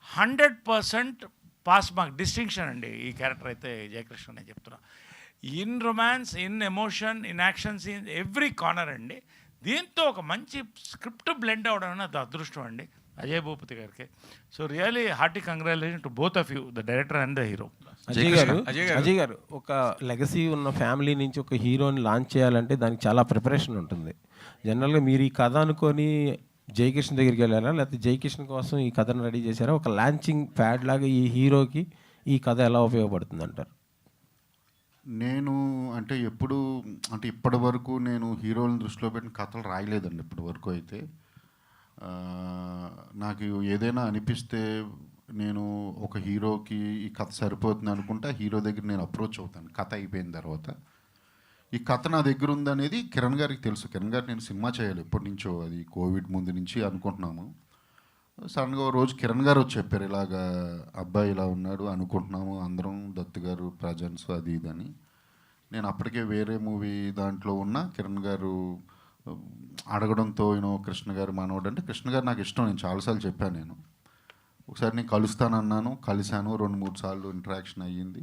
100% పాస్ మార్క్, డిస్టింక్షన్ అండి ఈ క్యారెక్టర్ అయితే జయకృష్ణ నేను చెప్తున్నా. In romance, in emotion, in action scenes, every corner అండి. దీంతో ఒక మంచి స్క్రిప్ట్ బ్లెండ్ అవడం అనేది అదృష్టం అండి అజయ్ భూపతి గారికి. So really hearty congratulation to both of you, the director and the hero. Ajay గారు ఒక లెగసీ ఉన్న ఫ్యామిలీ నుంచి ఒక హీరోని లాంచ్ చేయాలంటే దానికి చాలా ప్రిపరేషన్ ఉంటుంది. జనరల్గా మీరు ఈ కథ అనుకొని జయకృష్ణ దగ్గరికి వెళ్ళారా, లేకపోతే జయకృష్ణ కోసం ఈ కథను రెడీ చేశారా? ఒక లాంచింగ్ ప్యాడ్ లాగా ఈ హీరోకి ఈ కథ ఎలా ఉపయోగపడుతుంది అంటారు? నేను అంటే ఇప్పటి వరకు నేను హీరోలను దృష్టిలో పెట్టిన కథలు రాయలేదండి ఇప్పటి వరకు. అయితే నాకు ఏదైనా అనిపిస్తే నేను ఒక హీరోకి ఈ కథ సరిపోతుంది అనుకుంటే హీరో దగ్గర నేను అప్రోచ్ అవుతాను కథ అయిపోయిన తర్వాత. ఈ కథ నా దగ్గర ఉందనేది కిరణ్ గారికి తెలుసు. కిరణ్ గారు నేను సినిమా చేయాలి ఎప్పటి నుంచో, అది కోవిడ్ ముందు నుంచి అనుకుంటున్నాము. సడన్గా రోజు కిరణ్ గారు వచ్చి చెప్పారు, ఇలాగా అబ్బాయి ఇలా ఉన్నాడు అనుకుంటున్నాము అందరం, దత్తు గారు ప్రజెన్స్ అది ఇదని. నేను అప్పటికే వేరే మూవీ దాంట్లో ఉన్న కిరణ్ గారు అడగడంతో కృష్ణ గారు మనోడు అంటే, కృష్ణ గారు నాకు ఇష్టం, నేను చాలాసార్లు చెప్పాను. నేను ఒకసారి నేను కలుస్తానన్నాను, కలిశాను, 2-3 సార్లు ఇంటరాక్షన్ అయ్యింది.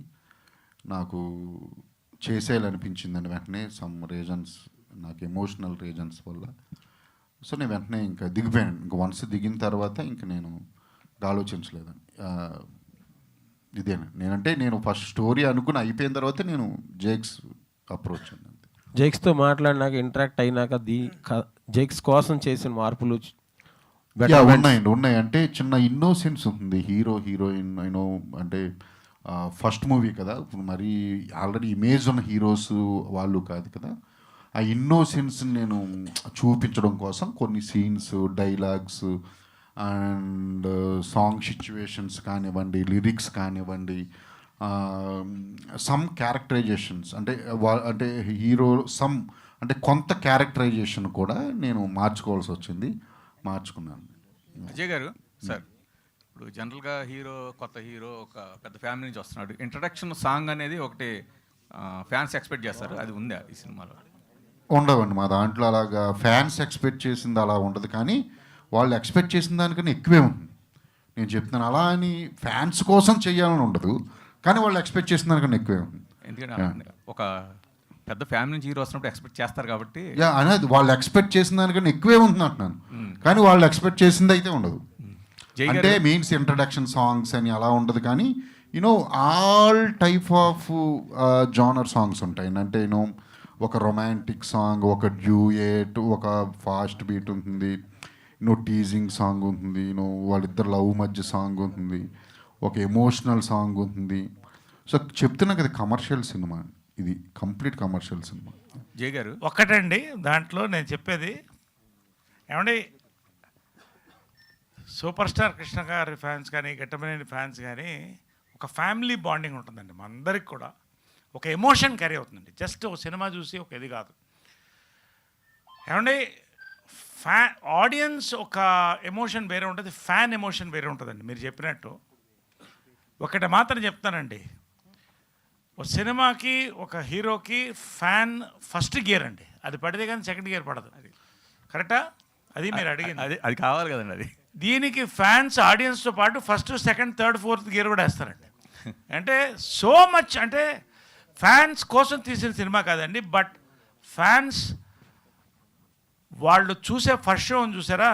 నాకు చేసేయాలనిపించిందండి వెంటనే, సమ్ రీజన్స్, నాకు ఎమోషనల్ రీజన్స్ వల్ల. సో నేను వెంటనే ఇంకా దిగిపోయాను. ఇంకా వన్స్ దిగిన తర్వాత ఇంక నేను ఆలోచించలేదండి. ఇదేనండి నేను ఫస్ట్ స్టోరీ అనుకుని అయిపోయిన తర్వాత నేను జేక్స్ అప్రోచ్ అండి. జేక్స్తో మాట్లాడినాక ఇంటరాక్ట్ అయినాక జేక్స్ కోసం చేసిన మార్పులు ఉన్నాయి. అంటే చిన్న ఇన్నోసెన్స్ ఉంటుంది హీరోయిన్ అంటే ఫస్ట్ మూవీ కదా, ఇప్పుడు మరీ ఆల్రెడీ ఇమేజ్ ఉన్న హీరోస్ వాళ్ళు కాదు కదా. ఆ ఇన్నోసెన్స్ నేను చూపించడం కోసం కొన్ని scenes, dialogues and song situations కానివ్వండి, లిరిక్స్ కానివ్వండి, సమ్ క్యారెక్టరైజేషన్స్ అంటే హీరో అంటే కొంత క్యారెక్టరైజేషన్ కూడా నేను మార్చుకోవాల్సి వచ్చింది, మార్చుకున్నాను. అజయ్ గారు సార్, ఇప్పుడు జనరల్గా కొత్త హీరో ఒక పెద్ద ఫ్యామిలీ నుంచి వస్తున్నాడు, ఇంట్రడక్షన్ సాంగ్ అనేది ఒకటి ఫ్యాన్స్ ఎక్స్పెక్ట్ చేస్తారు, అది ఉందా ఈ సినిమాలో? ఉండవండి మా దాంట్లో అలాగా. ఫ్యాన్స్ ఎక్స్పెక్ట్ చేసింది అలా ఉండదు, కానీ వాళ్ళు ఎక్స్పెక్ట్ చేసిన దానికన్నా ఎక్కువే ఉంటుంది. నేను చెప్తున్నాను, అలా అని ఫ్యాన్స్ కోసం చేయాలని ఉండదు, కానీ వాళ్ళు ఎక్స్పెక్ట్ చేసిన దానికన్నా ఎక్కువే ఉంటుంది. ఎందుకంటే ఒక పెద్ద ఫ్యామిలీ నుంచి హీరో వస్తున్నప్పుడు ఎక్స్పెక్ట్ చేస్తారు కాబట్టి యా అనేది వాళ్ళు ఎక్స్పెక్ట్ చేసిన దానికన్నా ఎక్కువే ఉంటుంది అంటున్నాను, కానీ వాళ్ళు ఎక్స్పెక్ట్ చేసింది అయితే ఉండదు. అంటే మీన్స్ ఇంట్రడక్షన్ సాంగ్స్ అని అలా ఉండదు, కానీ you know all type of genre songs ఉంటాయి. అంటే యూనో ఒక రొమాంటిక్ సాంగ్, ఒక డ్యూయేట్, ఒక ఫాస్ట్ బీట్ ఉంటుంది, యూనో టీజింగ్ సాంగ్ ఉంటుంది, యూనో వాళ్ళిద్దరు లవ్ మధ్య సాంగ్ ఉంటుంది, ఒక ఎమోషనల్ సాంగ్ ఉంటుంది. సో చెప్తున్నా కదా కమర్షియల్ సినిమా, ఇది కంప్లీట్ కమర్షియల్ సినిమా. జై గారు ఒక్కటండి దాంట్లో నేను చెప్పేది ఏమండి, సూపర్ స్టార్ కృష్ణ గారి ఫ్యాన్స్ కానీ గట్టమనేని ఫ్యాన్స్ కానీ ఒక ఫ్యామిలీ బాండింగ్ ఉంటుందండి మా అందరికి కూడా. ఒక ఎమోషన్ క్యారీ అవుతుందండి, జస్ట్ ఒక సినిమా చూసి ఒక ఇది కాదు. ఏమండి ఆడియన్స్ ఒక ఎమోషన్ వేరే ఉంటుంది, ఫ్యాన్ ఎమోషన్ వేరే ఉంటుందండి. మీరు చెప్పినట్టు ఒకటి మాత్రం చెప్తానండి, ఒక సినిమాకి ఒక హీరోకి ఫ్యాన్ ఫస్ట్ గేర్ అండి, అది పడితే కానీ సెకండ్ గేర్ పడదు. అది కరెక్టా? అది మీరు అడిగింది, అది కావాలి కదండి. అది దీనికి ఫ్యాన్స్ ఆడియన్స్తో పాటు first second third fourth gear కూడా వేస్తారండి. అంటే సో మచ్, అంటే ఫ్యాన్స్ కోసం తీసిన సినిమా కాదండి, బట్ ఫ్యాన్స్ వాళ్ళు చూసే ఫస్ట్ షోని చూసారా,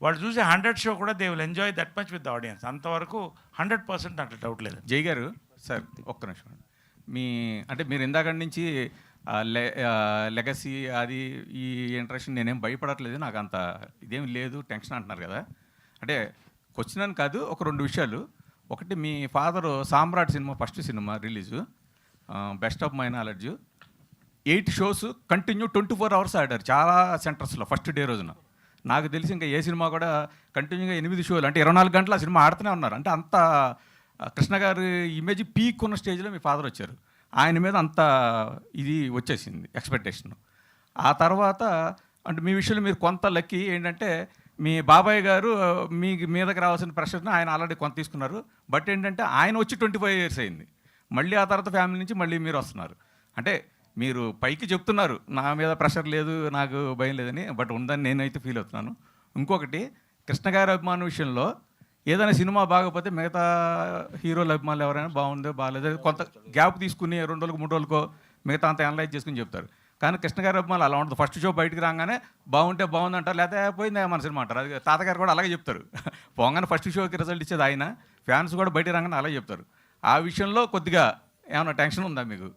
వాళ్ళు చూసే 100 షో కూడా they will enjoy that much with the audience. అంతవరకు 100% అంటే డౌట్ లేదు. జై గారు సార్ ఒక్క నిమిషం, అంటే మీరు ఇందాక నుంచి లెగసీ అది ఈ ఇంట్రెస్ట్ నేనేం భయపడట్లేదు, నాకు అంత ఇదేం లేదు టెన్షన్ అంటున్నారు కదా. అంటే క్వశ్చన్ అని కాదు, ఒక 2 విషయాలు. ఒకటి, మీ father Samrat cinema first cinema release, best of my knowledge 8 shows continue 24 hours ఆడారు చాలా సెంటర్స్లో ఫస్ట్ డే రోజున. నాకు తెలిసి ఇంకా ఏ సినిమా కూడా కంటిన్యూగా 8 షోలు అంటే 24 గంటలు ఆ సినిమా ఆడుతూనే ఉన్నారు. అంటే అంత కృష్ణ గారి ఇమేజ్ పీక్ ఉన్న స్టేజ్లో మీ ఫాదర్ వచ్చారు, ఆయన మీద అంత ఇది వచ్చేసింది ఎక్స్పెక్టేషన్. ఆ తర్వాత అంటే మీ విషయంలో మీరు కొంత లక్కీ ఏంటంటే మీ బాబాయ్ గారు మీ మీదకి రావాల్సిన ప్రెషర్ని ఆయన ఆల్రెడీ కొంత తీసుకున్నారు. బట్ ఏంటంటే ఆయన వచ్చి 25 ఇయర్స్ అయింది, మళ్ళీ ఆ తర్వాత ఫ్యామిలీ నుంచి మళ్ళీ మీరు వస్తున్నారు. అంటే మీరు పైకి చెప్తున్నారు నా మీద ప్రెషర్ లేదు, నాకు భయం లేదని, బట్ ఉందని నేనైతే ఫీల్ అవుతున్నాను. ఇంకొకటి, కృష్ణ గారి అభిమానం విషయంలో ఏదైనా సినిమా బాగపోతే మిగతా హీరోల అభిమానులు ఎవరైనా బాగుందో బాగాలేదో కొంత గ్యాప్ తీసుకుని 2 రోజులకు 3 రోజులకో మిగతా అంత అనలైజ్ చేసుకుని చెప్తారు. కానీ కృష్ణ గారి అభిమానులు అలా ఉంటుంది, ఫస్ట్ షో బయటికి రాగానే బాగుంటే బాగుంది అంటారు, లేకపోతే పోయిందే మన సినిమా అంటారు. అది తాతగారు కూడా అలాగే చెప్తారు, పోగానే ఫస్ట్ షోకి రిజల్ట్ ఇచ్చేది ఆయన, ఫ్యాన్స్ కూడా బయటికి రాగానే అలాగే చెప్తారు. ఆ విషయంలో కొద్దిగా ఏమైనా టెన్షన్ ఉందా మీకు?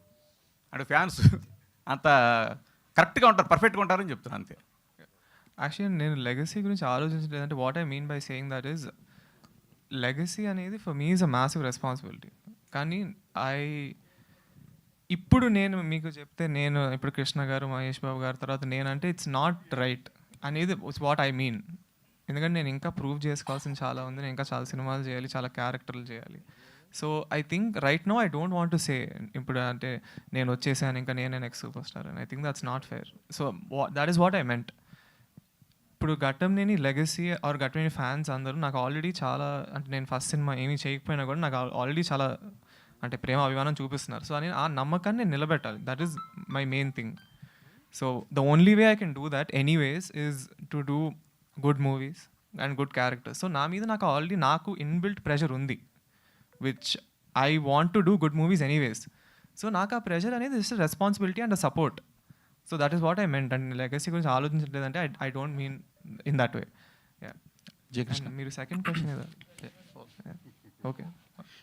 అంటే ఫ్యాన్స్ అంత కరెక్ట్గా ఉంటారు, పర్ఫెక్ట్గా ఉంటారని చెప్తాను అంతే. యాక్చువల్లీ నేను లెగసీ గురించి ఆలోచించలేదంటే what I mean by saying that is legacy అనేది for me is a massive responsibility. కానీ ఇప్పుడు నేను మీకు చెప్తే నేను ఇప్పుడు కృష్ణ గారు మహేష్ బాబు గారి తర్వాత నేనంటే ఇట్స్ నాట్ రైట్ అనేది ఇట్స్ వాట్ ఐ మీన్. ఎందుకంటే నేను ఇంకా ప్రూవ్ చేసుకోవాల్సింది చాలా ఉంది, నేను ఇంకా చాలా సినిమాలు చేయాలి, చాలా క్యారెక్టర్లు చేయాలి. So I think right no I don't want to say ఇప్పుడు అంటే నేను వచ్చేసాను ఇంకా నేనే నెక్స్ట్ సూపర్ స్టార్ అని. I think that's not fair. So that is what I meant. ఇప్పుడు Ghattamaneni legacy or Ghattamaneni fans అందరూ నాకు ఆల్రెడీ చాలా, అంటే నేను ఫస్ట్ సినిమా ఏమీ చేయకపోయినా కూడా నాకు ఆల్రెడీ చాలా అంటే ప్రేమ అభిమానం చూపిస్తున్నారు. సో అని ఆ నమ్మకాన్ని నేను నిలబెట్టాలి, that is my main thing. So the only way I can do that anyways is to do good movies and good characters. So నా మీద నాకు ఆల్రెడీ నాకు ఇన్బిల్ట్ ప్రెషర్ ఉంది, which I want to do good movies anyways. So నాకు ఆ pressure అనేది it's responsibility and support. So that is what I meant. And legacy గురించి ఆలోచించలేదంటే I don't mean in that way. మీరు second question ఏదా? Okay.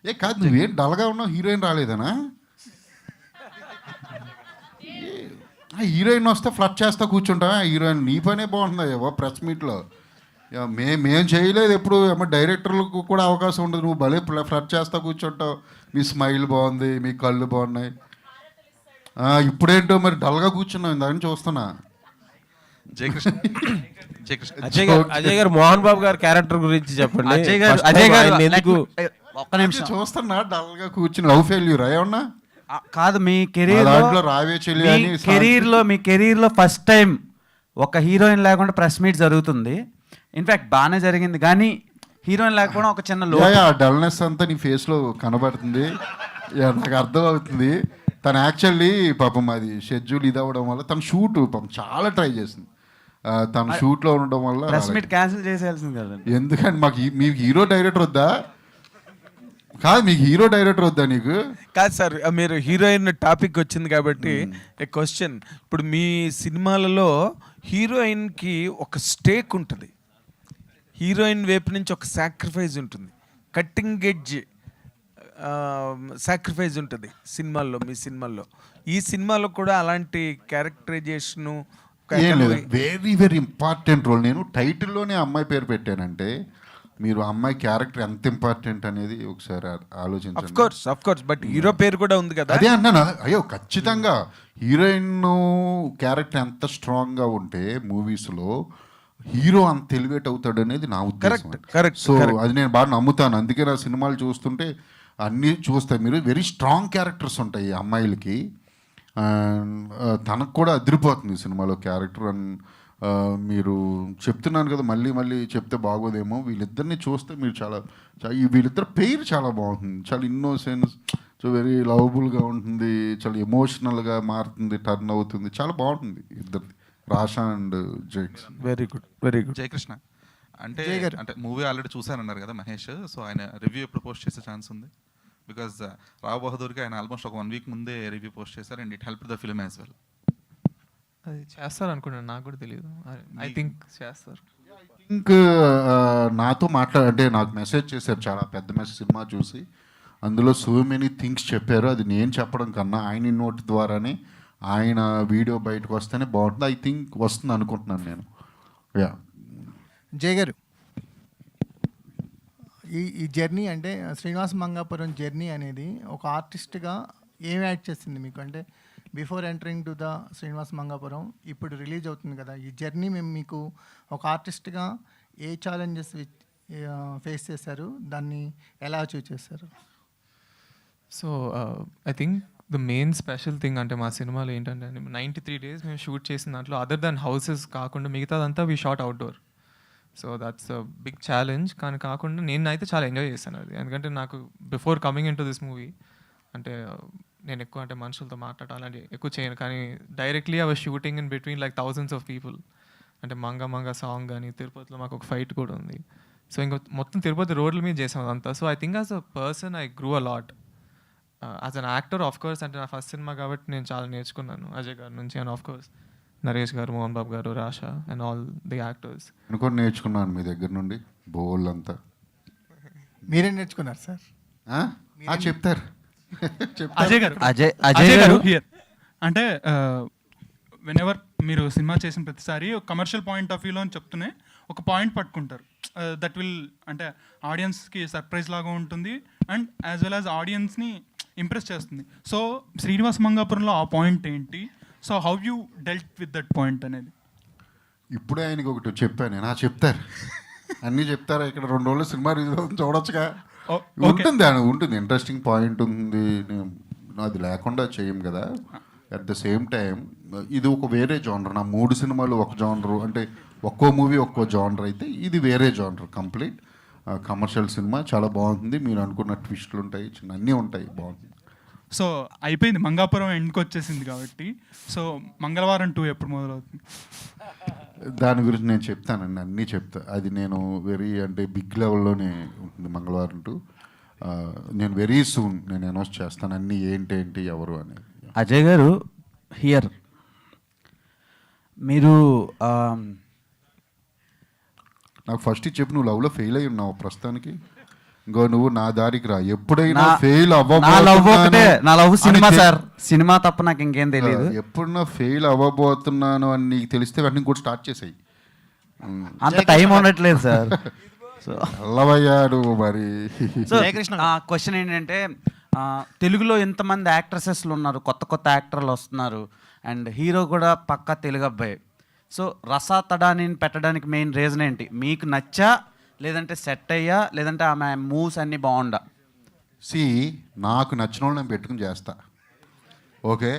ఏ కాదు, నువ్వేం డల్గా ఉన్నావు, హీరోయిన్ రాలేదనా? హీరోయిన్ వస్తే ఫ్లట్ చేస్తా కూర్చుంటా, హీరోయిన్ నీ పనే బాగుంటుందా ఏవో ప్రెస్ మీట్లో. మేము చేయలేదు ఎప్పుడు, ఏమో డైరెక్టర్లకు కూడా అవకాశం ఉండదు, నువ్వు భలే ఫ్లట్ చేస్తా కూర్చుంటావు. మీ స్మైల్ బాగుంది, మీ కళ్ళు బాగున్నాయి, ఇప్పుడేంటో మరి డల్గా కూర్చున్నావు, ఇందాక చూస్తున్నా. అజయ్ గారు మోహన్ బాబు గారి క్యారెక్టర్ గురించి చెప్పండి. అజయ్ గారు ఎందుకు ఒక్క నిమిషం చూస్తున్నా డల్గా కూర్చుని లవ్ ఫెయిల్యూర్ ఏమన్నా కాదు, మీ కెరీర్లో ఫస్ట్ టైం ఒక హీరోయిన్ లేకుండా ప్రెస్ మీట్ జరుగుతుంది. ఇన్ఫాక్ట్ బాగానే జరిగింది, కానీ హీరోయిన్ లేకపోవడం ఒక చిన్న లో డల్నెస్ అంతా నీ ఫేస్లో కనబడుతుంది, నాకు అర్థం అవుతుంది. తను యాక్చువల్లీ పాపం అది షెడ్యూల్ ఇది అవ్వడం వల్ల తన షూట్ పాపం చాలా ట్రై చేసింది, తన షూట్లో ఉండడం వల్ల ప్రెస్ మీట్ క్యాన్సిల్ చేసేయాల్సింది కదండి. ఎందుకంటే మాకు మీకు హీరో డైరెక్టర్ వద్దా? కాదు మీకు హీరో డైరెక్టర్ వద్దా నీకు? కాదు సార్, మీరు హీరోయిన్ టాపిక్ వచ్చింది కాబట్టి ఏ క్వశ్చన్. ఇప్పుడు మీ సినిమాలలో హీరోయిన్కి ఒక స్టేక్ ఉంటుంది, హీరోయిన్ వైపు నుంచి ఒక సాక్రిఫైస్ ఉంటుంది, కట్టింగ్ ఎడ్జ్ సాక్రిఫైస్ ఉంటుంది సినిమాల్లో. మీ సినిమాల్లో, ఈ సినిమాలో కూడా అలాంటి క్యారెక్టరైజేషను ఏం లేదు, వెరీ వెరీ ఇంపార్టెంట్ రోల్. నేను టైటిల్లోనే అమ్మాయి పేరు పెట్టానంటే మీరు అమ్మాయి క్యారెక్టర్ ఎంత ఇంపార్టెంట్ అనేది ఒకసారి ఆలోచించండి. ఆఫ్ కోర్స్ బట్ హీరో పేరు కూడా ఉంది కదా. అదే అన్నాను, అయ్యో ఖచ్చితంగా హీరోయిన్ క్యారెక్టర్ ఎంత స్ట్రాంగ్గా ఉంటే మూవీస్లో హీరో అంత ఎలివేట్ అవుతాడు అనేది నా ఉద్దేశం. కరెక్ట్. సో అది నేను బాగా నమ్ముతాను. అందుకే నా సినిమాలు చూస్తుంటే అన్నీ చూస్తాయి. మీరు వెరీ స్ట్రాంగ్ క్యారెక్టర్స్ ఉంటాయి అమ్మాయిలకి. తనకు కూడా అదిరిపోతుంది సినిమాలో క్యారెక్టర్. అండ్ మీరు చెప్తున్నాను కదా, మళ్ళీ మళ్ళీ చెప్తే బాగోదేమో, వీళ్ళిద్దరిని చూస్తే మీరు చాలా వీళ్ళిద్దరు పేరు చాలా బాగుంటుంది. చాలా ఇన్నోసెన్స్, సో వెరీ లవబుల్గా ఉంటుంది, చాలా ఎమోషనల్గా మారుతుంది, టర్న్ అవుతుంది, చాలా బాగుంటుంది ఇద్దరిది, Rasha and Jayakrishna. Very good, very good. Jayakrishna అంటే మూవీ ఆల్రెడీ చూసానన్నారు కదా మహేష్, సో ఆయన రివ్యూ ఎప్పుడు పోస్ట్ చేసే ఛాన్స్ ఉంది? బికాజ్ రావు బహదూర్కి ఆయన ఆల్మోస్ట్ ఒక 1 వీక్ ముందే రివ్యూ పోస్ట్ చేశారు, and it help the film as well. అది చేస్తారు అనుకున్నాను, నాకు కూడా తెలియదు. ఐ థింక్ చేస్తారు. థింక్ నాతో అంటే నాకు మెసేజ్ చేశారు, చాలా పెద్ద మెసేజ్ సినిమా చూసి. అందులో సో మెనీ థింగ్స్ చెప్పారు. అది నేను చెప్పడం కన్నా ఆయన నోటి ద్వారానే ఆయన వీడియో బయటకు వస్తేనే బాగుంటుంది. ఐ థింక్ వస్తుంది అనుకుంటున్నాను నేను. యా జయ్ గారు, ఈ జర్నీ అంటే శ్రీనివాస్ మంగాపురం జర్నీ అనేది ఒక ఆర్టిస్ట్గా ఏం యాడ్ చేస్తుంది మీకు? అంటే before entering to the Srinivas Mangapuram, ఇప్పుడు రిలీజ్ అవుతుంది కదా, ఈ జర్నీ మేము మీకు ఒక ఆర్టిస్ట్గా ఏ ఛాలెంజెస్ ఫేస్ చేశారు, దాన్ని ఎలా అచీవ్ చేశారు? So I think the main special thing అంటే మా సినిమాలో ఏంటంటే 93 days మేము షూట్ చేసిన దాంట్లో అదర్ దాన్ హౌసెస్ కాకుండా మిగతాదంతా we shot outdoor. So that's a big challenge. కానీ కాకుండా నేనైతే చాలా ఎంజాయ్ చేశాను అది. ఎందుకంటే నాకు before coming into this movie అంటే నేను ఎక్కువ అంటే మనుషులతో మాట్లాడటం అలాంటి ఎక్కువ చేయను. కానీ directly I was shooting in between like thousands of people. అంటే మంగ సాంగ్ కానీ, తిరుపతిలో మాకు ఒక ఫైట్ కూడా ఉంది. సో ఇంకా మొత్తం తిరుపతి రోడ్ల మీద చేసాం అదంతా. So I think as a person I grew a lot. As an actor of course అంటే నా ఫస్ట్ సినిమా కాబట్టి నేను చాలా నేర్చుకున్నాను అజయ్ గారి నుంచి. అండ్ ఆఫ్ కోర్స్ నరేష్ గారు, మోహన్ బాబు గారు, Rasha and all the actors. అనుకోని నేర్చుకున్నాను మీ దగ్గర నుండి బోల్ అంతా. మీరేం నేర్చుకున్నారు సార్? చెప్తారు. అజయ్ గారు హియర్ అంటే వెనెవర్ మీరు సినిమా చేసిన ప్రతిసారి ఒక కమర్షియల్ పాయింట్ ఆఫ్ వ్యూలో అని చెప్తూనే ఒక పాయింట్ పట్టుకుంటారు. దట్ విల్ అంటే ఆడియన్స్కి సర్ప్రైజ్ లాగా ఉంటుంది అండ్ యాజ్ వెల్ యాజ్ ఆడియన్స్ని ఇంప్రెస్ చేస్తుంది. సో శ్రీనివాస్ మంగాపురంలో ఆ పాయింట్ ఏంటి? So how you dealt with that point అనేది? ఇప్పుడే ఆయనకి ఒకటి చెప్పాను నేను. చెప్తారు, అన్నీ చెప్తారా? ఇక్కడ 2 రోజులు సినిమా రిలీజ్ చూడొచ్చుగా. ఉంటుంది ఇంట్రెస్టింగ్ పాయింట్ ఉంది, అది లేకుండా చేయం కదా. అట్ ద సేమ్ టైం ఇది ఒక వేరే జానర్. నా 3 సినిమాలు ఒక జానరు, అంటే ఒక్కో మూవీ ఒక్కో జానర్ అయితే ఇది వేరే జానర్ కంప్లీట్. కమర్షియల్ సినిమా చాలా బాగుంటుంది. మీరు అనుకున్న ట్విస్టులు ఉంటాయి, అన్నీ ఉంటాయి, బాగుంటుంది. సో అయిపోయింది, మంగాపురం ఎండ్కి వచ్చేసింది కాబట్టి. సో మంగళవారం 2 ఎప్పుడు మొదలవుతుంది? దాని గురించి నేను చెప్తానండి, అన్నీ చెప్తా. అది నేను వెరీ అంటే బిగ్ లెవెల్లోనే ఉంటుంది మంగళవారం 2. నేను వెరీ సూన్ నేను అనౌన్స్ చేస్తాను అన్నీ ఏంటి ఎవరు అనేది. అజయ్ గారు హియర్, మీరు నాకు ఫస్ట్ చెప్పి నువ్వు లవ్లో ఫెయిల్ అయి ఉన్నావు ప్రస్తుతానికి. ఇంకో నువ్వు నా దారికి రా. ఎప్పుడైనా ఫెయిల్ నా లవ్ సినిమా సార్, సినిమా తప్ప నాకు ఇంకేం తెలియదు. ఎప్పుడన్నా ఫెయిల్ అవ్వబోతున్నాను అని నీకు తెలిస్తే వెంటనే కూడా స్టార్ట్ చేసాయి. అంత టైం ఉండట్లేదు సార్. అల్లవయ్యాడు మరి. క్వశ్చన్ ఏంటంటే తెలుగులో ఎంతమంది యాక్ట్రసెస్లు ఉన్నారు, కొత్త యాక్టర్లు వస్తున్నారు, అండ్ హీరో కూడా పక్కా తెలుగు అబ్బాయి. సో రసాతడాని పెట్టడానికి మెయిన్ రీజన్ ఏంటి? మీకు నచ్చా, లేదంటే సెట్ అయ్యా, లేదంటే ఆమె మూవ్స్ అన్నీ బాగుండా? నాకు నచ్చిన వాళ్ళు నేను పెట్టుకుని చేస్తా. ఓకే,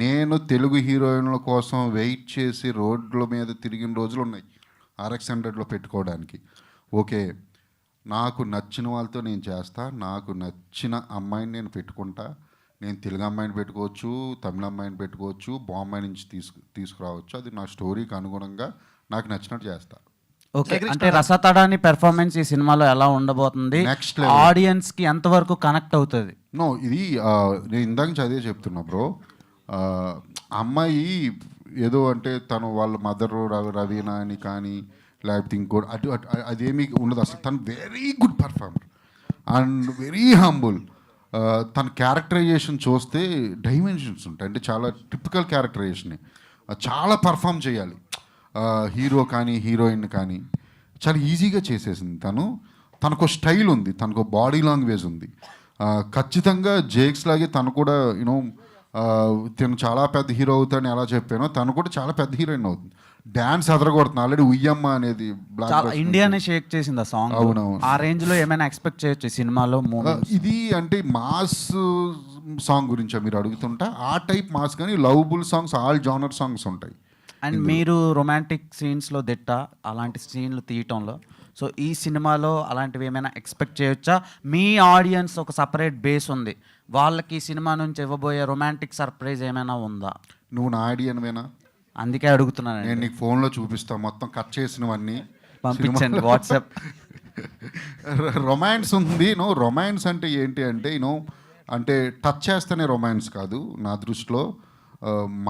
నేను తెలుగు హీరోయిన్ల కోసం వెయిట్ చేసి రోడ్ల మీద తిరిగిన రోజులు ఉన్నాయి RX 100లో పెట్టుకోవడానికి. ఓకే, నాకు నచ్చిన వాళ్ళతో నేను చేస్తా. నాకు నచ్చిన అమ్మాయిని నేను పెట్టుకుంటా. నేను తెలుగు అమ్మాయిని పెట్టుకోవచ్చు, తమిళ అమ్మాయిని పెట్టుకోవచ్చు, బాంబే నుంచి తీసుకురావచ్చు. అది నా స్టోరీకి అనుగుణంగా నాకు నచ్చినట్టు చేస్తా. ఓకే, అంటే రసతడాని పెర్ఫార్మెన్స్ ఈ సినిమాలో ఎలా ఉండబోతుంది, ఆడియన్స్ కి ఎంతవరకు కనెక్ట్ అవుతుంది? నో, ఇది నేను ఇందాక చదివే చెప్తున్నా బ్రో. అమ్మాయి ఏదో అంటే తను వాళ్ళ మదర్ రవీనా అని కానీ లేకపోతే ఇంకోటి అదేమీ ఉండదు అసలు. తను very good performer and very humble. తన క్యారెక్టరైజేషన్ చూస్తే డైమెన్షన్స్ ఉంటాయి, అంటే చాలా టిపికల్ క్యారెక్టరైజేషన్. చాలా పర్ఫామ్ చేయాలి, హీరో కానీ హీరోయిన్ కానీ చాలా ఈజీగా చేసేసింది. తనకు స్టైల్ ఉంది, తనకు బాడీ లాంగ్వేజ్ ఉంది. ఖచ్చితంగా జేక్స్ లాగే తను కూడా యూనో తను చాలా పెద్ద హీరో అవుతాడని ఎలా చెప్పానో తను కూడా చాలా పెద్ద హీరోయిన్ అవుతుంది. డ్యాన్స్ అదరగొడుతుంది. ఆల్రెడీ ఉయ్యమ్మ అనేది ఇండియానే షేక్ చేసింది ఆ సాంగ్. అవునవును. ఆ రేంజ్ లో ఏమైనా ఎక్స్పెక్ట్ చేయొచ్చు సినిమాలో? ఇది అంటే మాస్ సాంగ్ గురించా మీరు అడుగుతుంటా? ఆ టైప్ మాస్ కానీ lovable songs, all genre songs ఉంటాయి. అండ్ మీరు రొమాంటిక్ సీన్స్లో దిట్ట, అలాంటి సీన్లు తీయటంలో. సో ఈ సినిమాలో అలాంటివి ఏమైనా ఎక్స్పెక్ట్ చేయొచ్చా? మీ ఆడియన్స్ ఒక సపరేట్ బేస్ ఉంది, వాళ్ళకి ఈ సినిమా నుంచి ఇవ్వబోయే రొమాంటిక్ సర్ప్రైజ్ ఏమైనా ఉందా? నువ్వు నా ఆడియన్వేనా? అందుకే అడుగుతున్నాను. నేను నీకు ఫోన్లో చూపిస్తాను మొత్తం కట్ చేసినవన్నీ, పంపించండి వాట్సాప్. రొమాన్స్ ఉంది. రొమాన్స్ అంటే ఏంటి అంటే అంటే టచ్ చేస్తేనే రొమాన్స్ కాదు నా దృష్టిలో.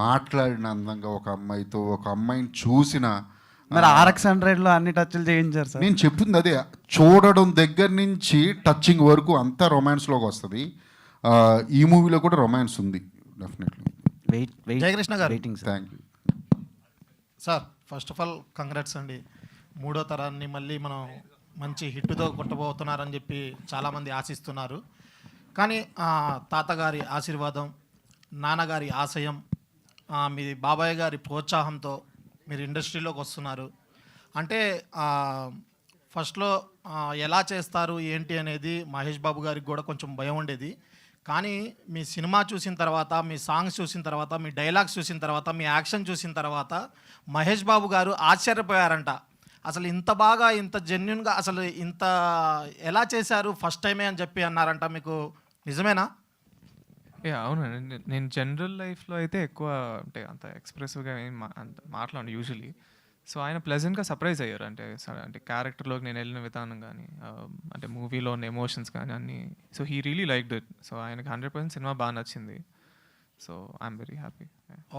మాట్లాడిన అందంగా ఒక అమ్మాయితో, ఒక అమ్మాయిని చూసిన మరి RX 100లో అన్ని టచ్లు చేయించారు సార్. నేను చెప్తుంది అదే, చూడడం దగ్గర నుంచి టచింగ్ వరకు అంతా రొమాన్స్లోకి వస్తుంది. ఈ మూవీలో కూడా రొమాన్స్ ఉంది డెఫినెట్లీ. జయకృష్ణ గారు, thank you sir. First of all congrats అండి. 3వ తరాన్ని మళ్ళీ మనం మంచి హిట్తో కొట్టబోతున్నారని చెప్పి చాలామంది ఆశిస్తున్నారు. కానీ తాతగారి ఆశీర్వాదం, నాన్నగారి ఆశయం, మీ బాబాయ్ గారి ప్రోత్సాహంతో మీరు ఇండస్ట్రీలోకి వస్తున్నారు. అంటే ఫస్ట్లో ఎలా చేస్తారు ఏంటి అనేది మహేష్ బాబు గారికి కూడా కొంచెం భయం ఉండేది. కానీ మీ సినిమా చూసిన తర్వాత, మీ సాంగ్స్ చూసిన తర్వాత, మీ డైలాగ్స్ చూసిన తర్వాత, మీ యాక్షన్ చూసిన తర్వాత మహేష్ బాబు గారు ఆశ్చర్యపోయారంట. అసలు ఇంత బాగా, ఇంత జెన్యున్గా, అసలు ఇంత ఎలా చేశారు ఫస్ట్ టైమే అని చెప్పి అన్నారంట. మీకు నిజమేనా? అవునండి. నేను జనరల్ లైఫ్లో అయితే ఎక్కువ అంటే అంత ఎక్స్ప్రెసివ్గా ఏం అంత మాట్లాడు యూజువలీ. సో ఆయన ప్లెజెంట్గా సర్ప్రైజ్ అయ్యారు. అంటే క్యారెక్టర్లోకి నేను వెళ్ళిన విధానం కానీ, అంటే మూవీలో ఉన్న ఎమోషన్స్ కానీ అన్నీ. So he really liked it. So ఆయనకి 100% సినిమా బాగా నచ్చింది. So I'm very happy.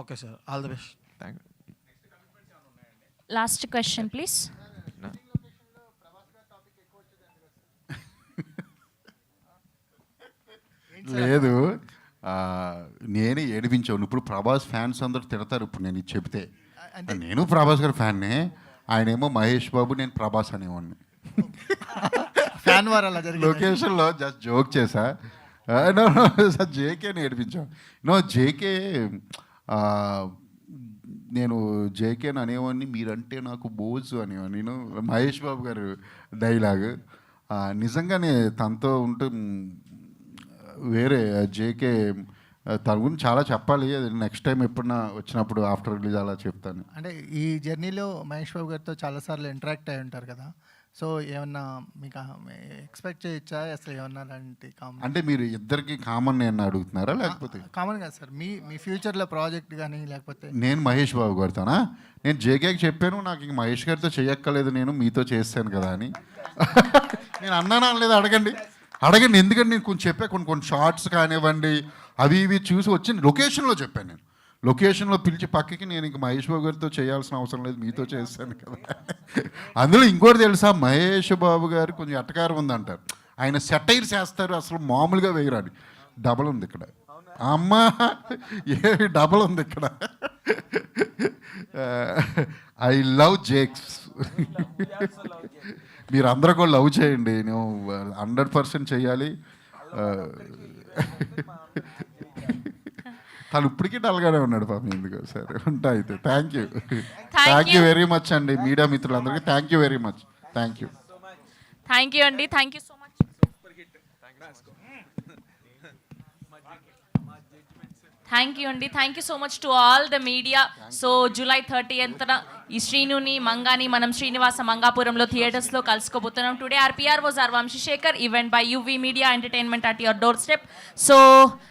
Okay sir, all the best. Thank you. Last question please. లేదు, నేనే ఏడిపించాను. ఇప్పుడు ప్రభాస్ ఫ్యాన్స్ అందరూ తిడతారు ఇప్పుడు నేను ఇది చెప్తే. నేను ప్రభాస్ గారి ఫ్యాన్నే, ఆయనేమో మహేష్ బాబు, నేను ప్రభాస్ అనేవాడిని. ఫ్యాన్ వారు అలా జరిగింది. లొకేషన్లో జస్ట్ జోక్ చేశా. జేకేని ఏడిపించాను. జేకే, నేను జేకేని అనేవాడిని, మీరంటే నాకు బోజు అనేవాడిని. నేను మహేష్ బాబు గారు డైలాగ్ నిజంగానే తనతో ఉంటే వేరే. జేకే తన గురించి చాలా చెప్పాలి, అది నెక్స్ట్ టైం ఎప్పుడన్నా వచ్చినప్పుడు ఆఫ్టర్ రిలీజ్ అలా చెప్తాను. అంటే ఈ జర్నీలో మహేష్ బాబు గారితో చాలాసార్లు ఇంటరాక్ట్ అయి ఉంటారు కదా, సో ఏమన్నా మీకు ఎక్స్పెక్ట్ చేయొచ్చా అసలు ఏమన్నా అలాంటి కామన్? అంటే మీరు ఇద్దరికి కామన్ నేను అడుగుతున్నారా లేకపోతే? కామన్ కాదు సార్, మీ ఫ్యూచర్లో ప్రాజెక్ట్ కానీ లేకపోతే. నేను మహేష్ బాబు గారితోనా? నేను జేకేకి చెప్పాను, నాకు ఇంక మహేష్ గారితో చేయక్కర్లేదు, నేను మీతో చేస్తాను కదా అని. నేను అన్నానా అనలేదు? అడగండి. ఎందుకంటే నేను కొంచెం చెప్పా, కొన్ని షార్ట్స్ కానివ్వండి అవి ఇవి చూసి వచ్చి లొకేషన్లో చెప్పాను. నేను లొకేషన్లో పిలిచి పక్కకి, నేను ఇంక మహేష్ బాబు గారితో చేయాల్సిన అవసరం లేదు, మీతో చేస్తాను కదా. అందులో ఇంకోటి తెలుసా, మహేష్ బాబు గారు కొంచెం ఎట్టకారం ఉందంటారు. ఆయన సెటైర్స్ వేస్తారు, అసలు మామూలుగా వేయరాని. డబల్ ఉంది ఇక్కడ, అమ్మా ఏ డబల్ ఉంది ఇక్కడ. I love Jakes. మీరు అందరూ కూడా లవ్ చేయండి, నేను 100% చేయాలి. తను ఇప్పటికీ డల్గానే ఉన్నాడు పాపం, ఎందుకు. సరే ఉంటా అయితే. థ్యాంక్ యూ వెరీ మచ్ అండి మీడియా మిత్రులందరికీ. Thank you very much. Thank you అండి. Thank you so much. Thank you so much to all the media. So July 30th ఈ శ్రీనుని మంగాని మనం శ్రీనివాస మంగాపురంలో థియేటర్స్లో కలుసుకోబోతున్నాం. Today our PR was Arvamshi Shekhar, event by UV Media Entertainment at your doorstep. So